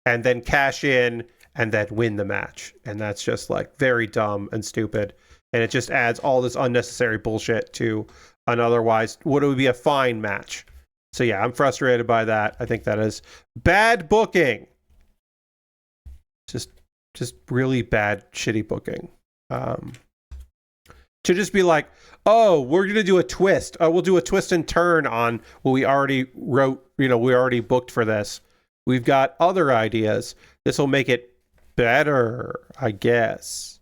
Speaker 1: and then cash in and then win the match. And that's just like very dumb and stupid. And it just adds all this unnecessary bullshit to an otherwise what would be a fine match. So yeah, I'm frustrated by that. I think that is bad booking. Just really bad, shitty booking. To just be like, oh, we're going to do a twist. We'll do a twist and turn on what we already wrote. We already booked for this. We've got other ideas. This will make it better, I guess.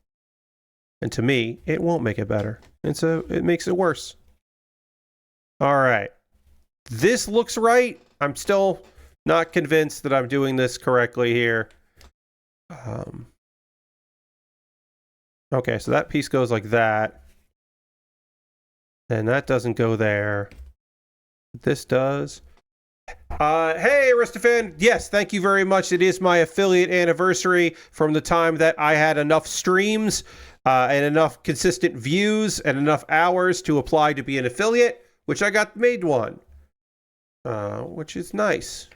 Speaker 1: And to me, it won't make it better. And so it makes it worse. All right. This looks right. I'm still not convinced that I'm doing this correctly here. Okay, so that piece goes like that. And that doesn't go there. This does. Hey, Aristophan. Yes, thank you very much. It is my affiliate anniversary from the time that I had enough streams and enough consistent views and enough hours to apply to be an affiliate, which I got made one, which is nice.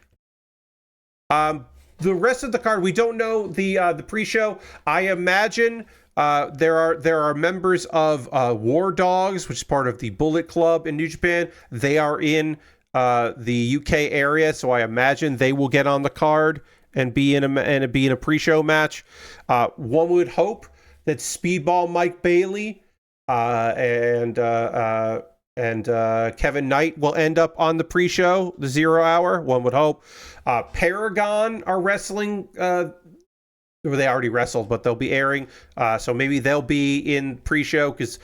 Speaker 1: The rest of the card, we don't know the pre-show. I imagine there are members of War Dogs, which is part of the Bullet Club in New Japan. They are in the UK area, so I imagine they will get on the card and be in a pre-show match. One would hope that Speedball Mike Bailey and Kevin Knight will end up on the pre-show, the 0 hour. One would hope. Paragon are wrestling. They already wrestled, but they'll be airing. So maybe they'll be in pre-show, because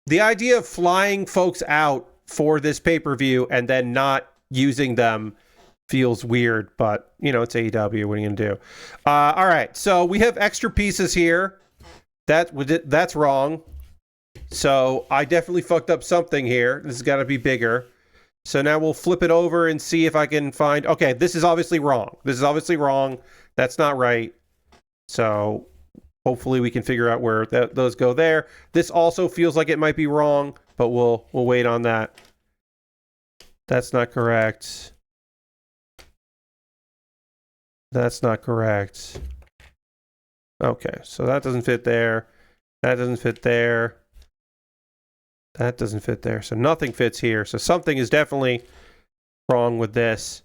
Speaker 1: the idea of flying folks out for this pay-per-view and then not using them feels weird, but it's AEW. What are you gonna do? All right, so we have extra pieces here. That's wrong. So I definitely fucked up something here. This has got to be bigger. So now we'll flip it over and see if I can find. Okay, this is obviously wrong. That's not right. So hopefully we can figure out where those go there. This also feels like it might be wrong, but we'll wait on that. That's not correct. That's not correct. Okay, so that doesn't fit there. That doesn't fit there. That doesn't fit there. So nothing fits here. So something is definitely wrong with this.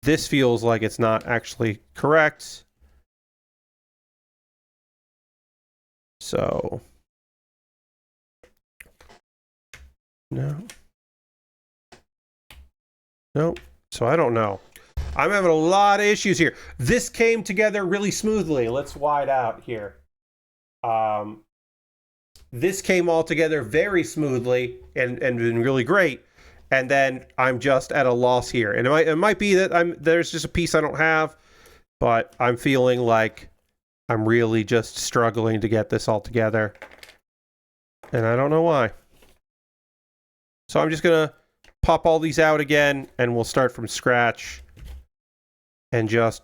Speaker 1: This feels like it's not actually correct. So, no. Nope. So I don't know. I'm having a lot of issues here. This came together really smoothly. Let's wide out here. This came all together very smoothly and been really great. And then I'm just at a loss here. And it might be that there's just a piece I don't have, but I'm feeling like I'm really just struggling to get this all together. And I don't know why. So I'm just going to pop all these out again, and we'll start from scratch and just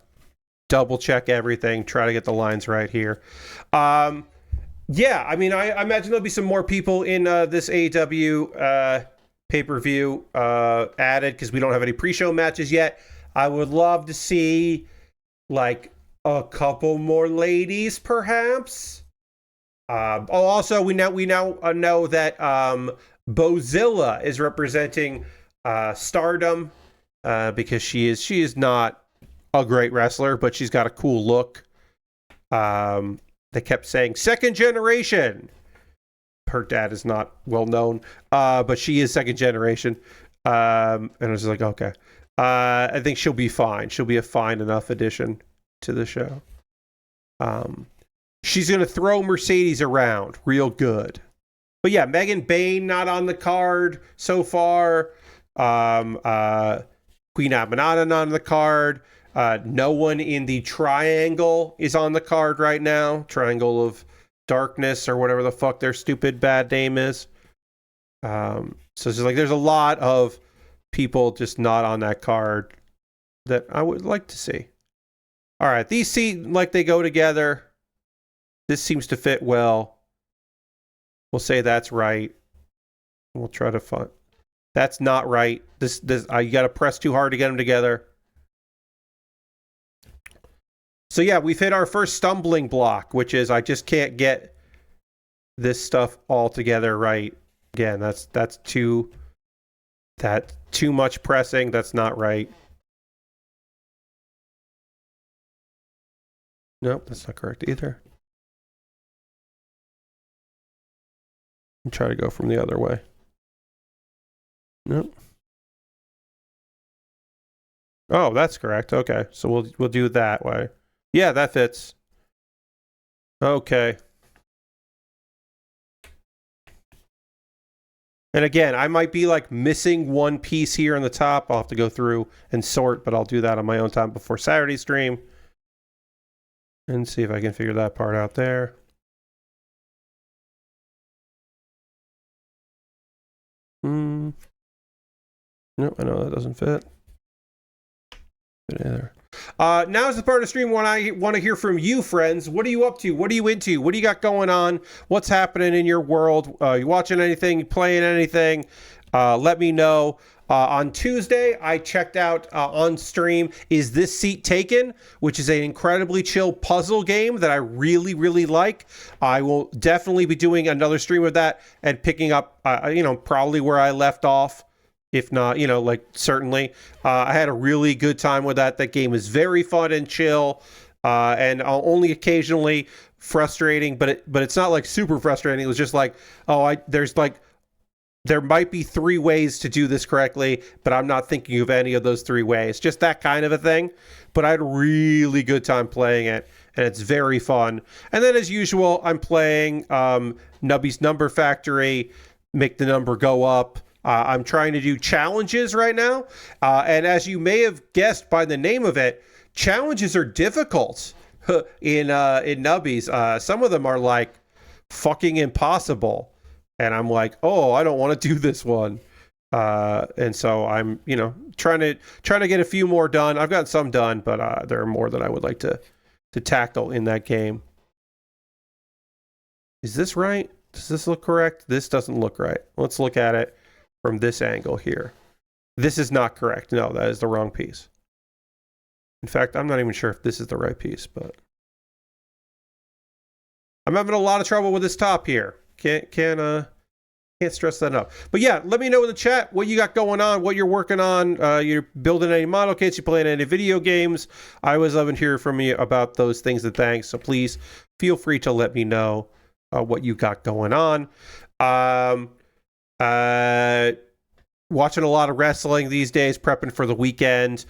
Speaker 1: double check everything, try to get the lines right here. Yeah, I mean, I imagine there'll be some more people in this AEW pay-per-view added, because we don't have any pre-show matches yet. I would love to see, like, a couple more ladies, perhaps. Also, we now know that Bozilla is representing Stardom because she is not a great wrestler, but she's got a cool look. They kept saying second generation. Her dad is not well known, but she is second generation. And I was like, okay. I think she'll be fine. She'll be a fine enough addition to the show. She's going to throw Mercedes around real good. But yeah, Megan Bain not on the card so far. Queen Abinata not on the card. No one in the Triangle is on the card right now. Triangle of Darkness or whatever the fuck their stupid bad name is. So it's like there's a lot of people just not on that card that I would like to see. All right, these seem like they go together. This seems to fit well. We'll say that's right. We'll try to find. That's not right. This you got to press too hard to get them together. So yeah, we've hit our first stumbling block, which is I just can't get this stuff all together right. Again, that's too much pressing. That's not right. Nope, that's not correct either. And try to go from the other way. Nope. Oh, that's correct. Okay, so we'll do it that way. Yeah, that fits. Okay. And again, I might be like missing one piece here on the top. I'll have to go through and sort, but I'll do that on my own time before Saturday stream. And see if I can figure that part out there. Nope, I know that doesn't fit. Either. Now's the part of the stream when I want to hear from you, friends. What are you up to? What are you into? What do you got going on? What's happening in your world? You watching anything? You playing anything? Let me know. On Tuesday, I checked out on stream Is This Seat Taken?, which is an incredibly chill puzzle game that I really, really like. I will definitely be doing another stream of that and picking up, probably where I left off. If not, certainly. I had a really good time with that. That game is very fun and chill, and only occasionally frustrating, but it's not like super frustrating. It was just like, there might be 3 ways to do this correctly, but I'm not thinking of any of those 3 ways. Just that kind of a thing. But I had a really good time playing it, and it's very fun. And then, as usual, I'm playing Nubby's Number Factory, make the number go up. I'm trying to do challenges right now. And as you may have guessed by the name of it, challenges are difficult in Nubbies. Some of them are like fucking impossible. And I'm like, oh, I don't want to do this one. And so I'm, trying to get a few more done. I've got some done, but there are more that I would like to tackle in that game. Is this right? Does this look correct? This doesn't look right. Let's look at it from this angle here. This is not correct. No, that is the wrong piece. In fact, I'm not even sure if this is the right piece, but I'm having a lot of trouble with this top here. Can't stress that enough. But yeah, let me know in the chat what you got going on, what you're working on. You're building any model kits, you playing any video games. I always love to hear from you about those things and things. So please feel free to let me know what you got going on. Watching a lot of wrestling these days, prepping for the weekend.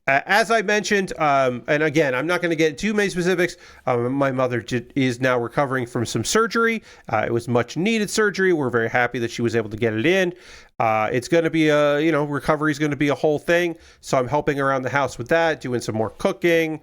Speaker 1: As I mentioned, and again, I'm not going to get too many specifics. My mother is now recovering from some surgery. It was much needed surgery. We're very happy that she was able to get it in. It's going to be recovery is going to be a whole thing. So I'm helping around the house with that, doing some more cooking,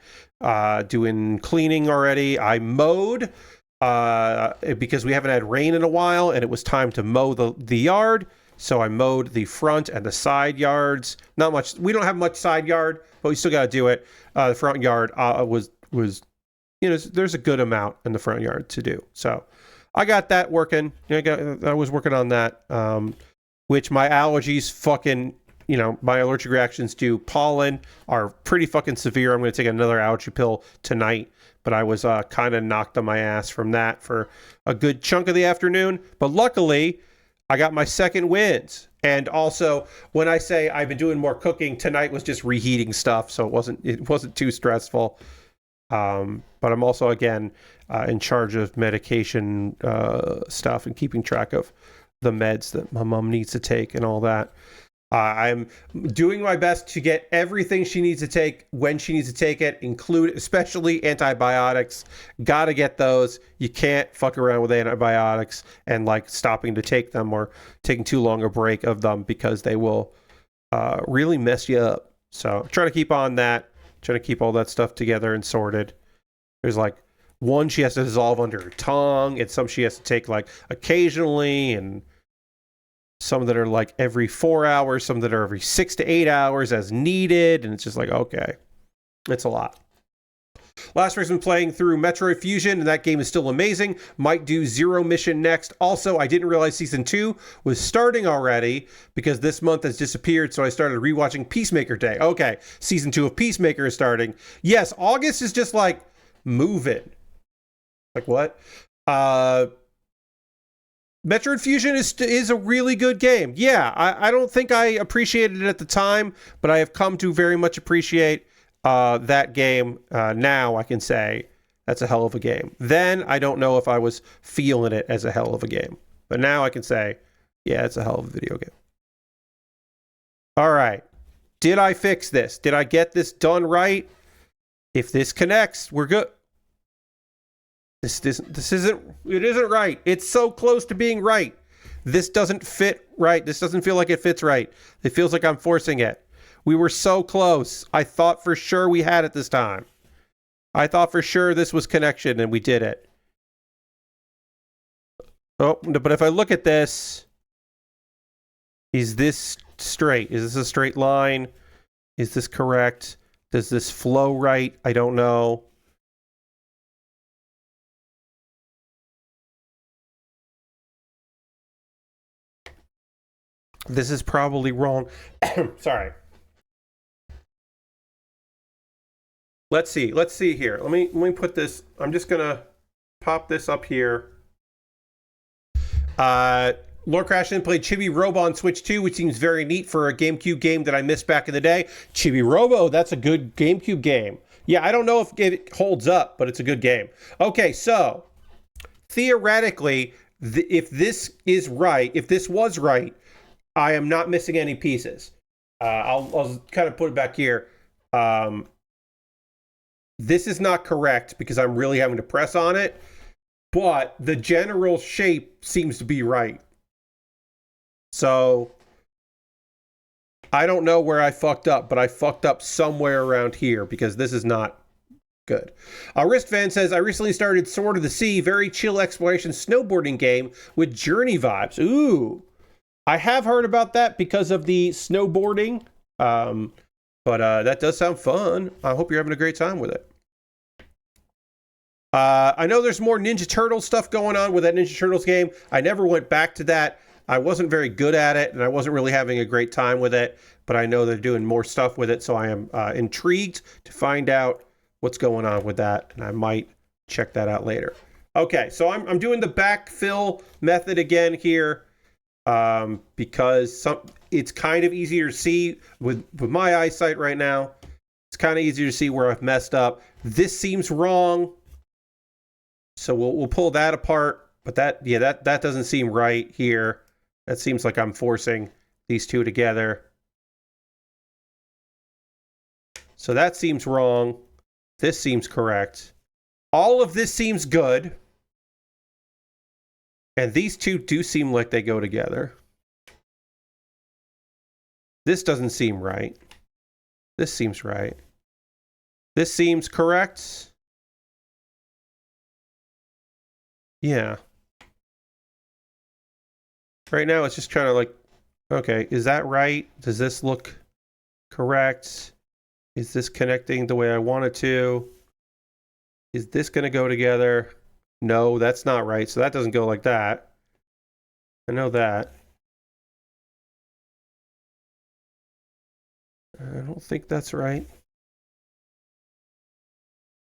Speaker 1: doing cleaning already. I mowed because we haven't had rain in a while, and it was time to mow the yard. So I mowed the front and the side yards. Not much. We don't have much side yard, but we still got to do it. The front yard was there's a good amount in the front yard to do. So I got that working. I was working on that, which my allergies fucking, my allergic reactions to pollen are pretty fucking severe. I'm going to take another allergy pill tonight, but I was kind of knocked on my ass from that for a good chunk of the afternoon. But luckily, I got my second wins. And also, when I say I've been doing more cooking, tonight was just reheating stuff, so it wasn't too stressful. But I'm also, again, in charge of medication stuff and keeping track of the meds that my mom needs to take and all that. I'm doing my best to get everything she needs to take when she needs to take it, especially antibiotics. Gotta get those. You can't fuck around with antibiotics and stopping to take them or taking too long a break of them, because they will really mess you up. So trying to keep on that, trying to keep all that stuff together and sorted. There's one she has to dissolve under her tongue, and some she has to take occasionally, and some that are every 4 hours, some that are every 6 to 8 hours as needed. And it's just okay, it's a lot. Last person playing through Metroid Fusion, and that game is still amazing. Might do Zero Mission next. Also, I didn't realize Season 2 was starting already, because this month has disappeared, so I started rewatching Peacemaker Day. Okay, Season 2 of Peacemaker is starting. Yes, August is just moving. What? Metroid Fusion is a really good game. Yeah, I don't think I appreciated it at the time, but I have come to very much appreciate that game, now I can say that's a hell of a game. Then I don't know if I was feeling it as a hell of a game. But now I can say, yeah, it's a hell of a video game. All right. Did I fix this? Did I get this done right? If this connects, we're good. This isn't right. It's so close to being right. This doesn't fit right. This doesn't feel like it fits right. It feels like I'm forcing it. We were so close. I thought for sure we had it this time. I thought for sure this was connection and we did it. Oh, but if I look at this, is this straight? Is this a straight line? Is this correct? Does this flow right? I don't know. This is probably wrong. Sorry. Let's see here. Let me put this. I'm just gonna pop this up here. Lord Crashton played Chibi Robo on Switch 2, which seems very neat for a GameCube game that I missed back in the day. Chibi Robo, that's a good GameCube game. Yeah, I don't know if it holds up, but it's a good game. Okay, so theoretically, if this is right, if this was right, I am not missing any pieces. I'll kind of put it back here. This is not correct because I'm really having to press on it, but the general shape seems to be right. So I don't know where I fucked up, but I fucked up somewhere around here because this is not good. Wristvan says, I recently started Sword of the Sea, very chill exploration snowboarding game with Journey vibes. Ooh, I have heard about that because of the snowboarding, but that does sound fun. I hope you're having a great time with it. I know there's more Ninja Turtles stuff going on with that Ninja Turtles game. I never went back to that. I wasn't very good at it, and I wasn't really having a great time with it, but I know they're doing more stuff with it, so I am intrigued to find out what's going on with that, and I might check that out later. Okay, so I'm doing the backfill method again here, because it's kind of easier to see with my eyesight right now. It's kind of easier to see where I've messed up. This seems wrong, so we'll pull that apart, but that doesn't seem right here. That seems like I'm forcing these two together. So that seems wrong. This seems correct. All of this seems good. And these two do seem like they go together. This doesn't seem right. This seems right. This seems correct. Yeah. Right now, it's just kind of like, okay, is that right? Does this look correct? Is this connecting the way I want it to? Is this going to go together? No, that's not right. So that doesn't go like that. I know that. I don't think that's right.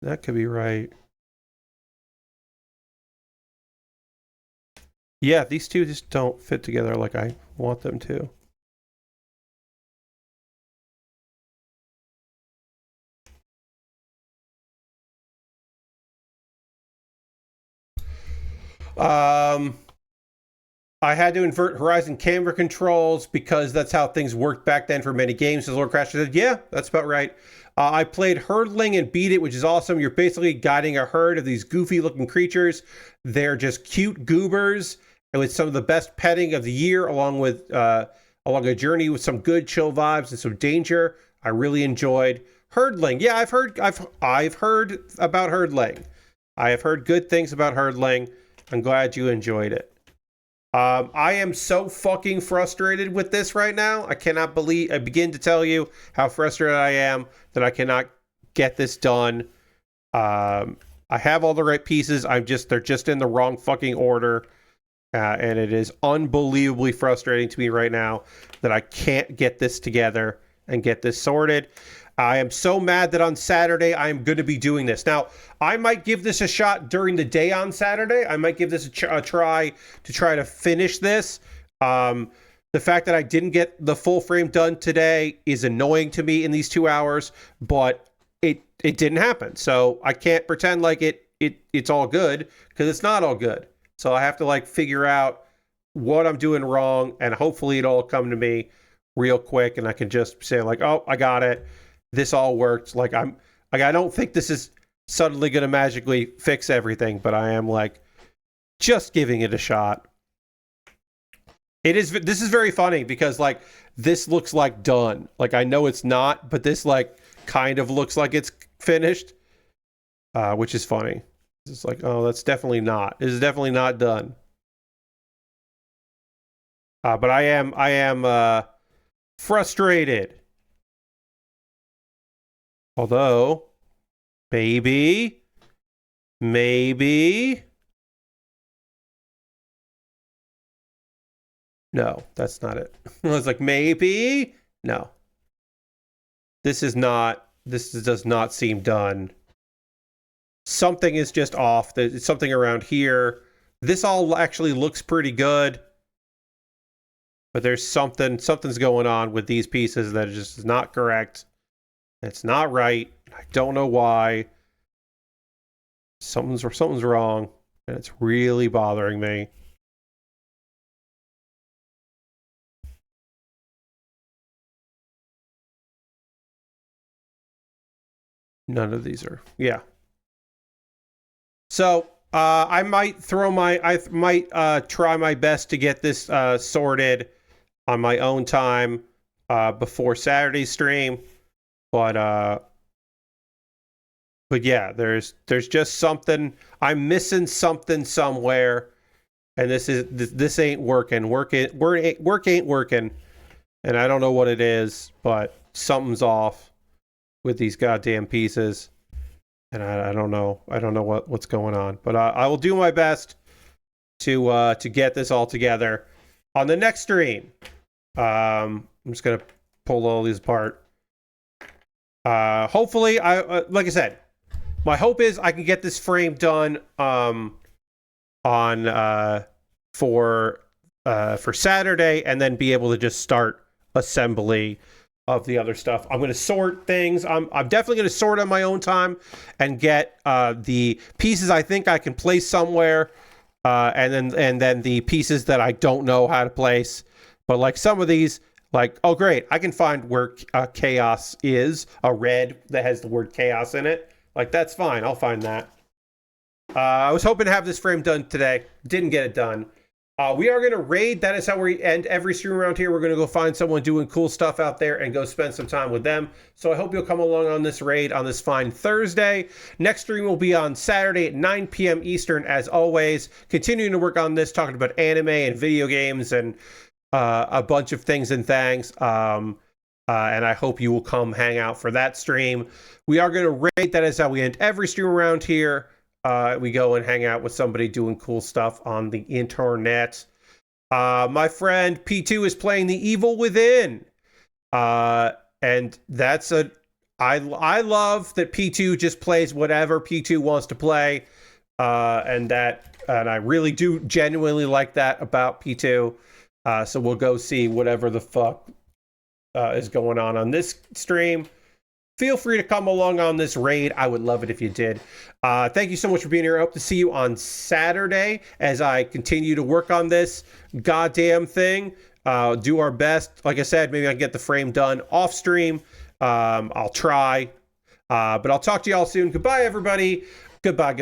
Speaker 1: That could be right. Yeah, these two just don't fit together like I want them to. I had to invert Horizon camera controls because that's how things worked back then for many games. As Lord Crash said, yeah, that's about right. I played Herdling and beat it, which is awesome. You're basically guiding a herd of these goofy-looking creatures. They're just cute goobers, and with some of the best petting of the year, along a journey with some good chill vibes and some danger. I really enjoyed Herdling. Yeah, I've heard about Herdling. I have heard good things about Herdling. I'm glad you enjoyed it. I am so fucking frustrated with this right now. I begin to tell you how frustrated I am that I cannot get this done. I have all the right pieces. They're just in the wrong fucking order. And it is unbelievably frustrating to me right now that I can't get this together and get this sorted. I am so mad that on Saturday I am going to be doing this. Now, I might give this a shot during the day on Saturday. I might give this a try to finish this. The fact that I didn't get the full frame done today is annoying to me in these 2 hours, but it didn't happen. So I can't pretend like it's all good, because it's not all good. So I have to like figure out what I'm doing wrong, and hopefully it'll all come to me real quick, and I can just say like, oh, I got it. This all worked. Like I don't think this is suddenly going to magically fix everything, but I am like just giving it a shot. This is very funny because like this looks like done. Like I know it's not, but this like kind of looks like it's finished, which is funny. It's like, oh, that's definitely not. This is definitely not done. But I am frustrated. Although, maybe. No, that's not it. I was like, maybe. No. This does not seem done. Something is just off. There's something around here. This all actually looks pretty good. But there's something's going on with these pieces that just is not correct. It's not right. I don't know why. Something's wrong, and it's really bothering me. None of these are. Yeah. So I might try my best to get this sorted on my own time before Saturday's stream, but yeah, there's just something. I'm missing something somewhere, and this ain't working. Work ain't working, and I don't know what it is, but something's off with these goddamn pieces. And I don't know. I don't know what's going on. But I will do my best to get this all together on the next stream. I'm just gonna pull all these apart. Hopefully, like I said, my hope is I can get this frame done for Saturday, and then be able to just start assembly of the other stuff. I'm going to sort things. I'm definitely going to sort on my own time and get the pieces I think I can place somewhere, and then the pieces that I don't know how to place. But like some of these, like, oh great, I can find where chaos is, a red that has the word chaos in it. Like that's fine. I'll find that. I was hoping to have this frame done today. Didn't get it done. We are going to raid. That is how we end every stream around here. We're going to go find someone doing cool stuff out there and go spend some time with them. So I hope you'll come along on this raid on this fine Thursday. Next stream will be on Saturday at 9 p.m. Eastern, as always. Continuing to work on this, talking about anime and video games and a bunch of things and things. And I hope you will come hang out for that stream. We are going to raid. That is how we end every stream around here. We go and hang out with somebody doing cool stuff on the internet. My friend P2 is playing The Evil Within. And that's I love that P2 just plays whatever P2 wants to play. And I really do genuinely like that about P2. So we'll go see whatever the fuck is going on this stream. Feel free to come along on this raid. I would love it if you did. Thank you so much for being here. I hope to see you on Saturday as I continue to work on this goddamn thing. Do our best. Like I said, maybe I can get the frame done off stream. I'll try. But I'll talk to you all soon. Goodbye, everybody. Goodbye.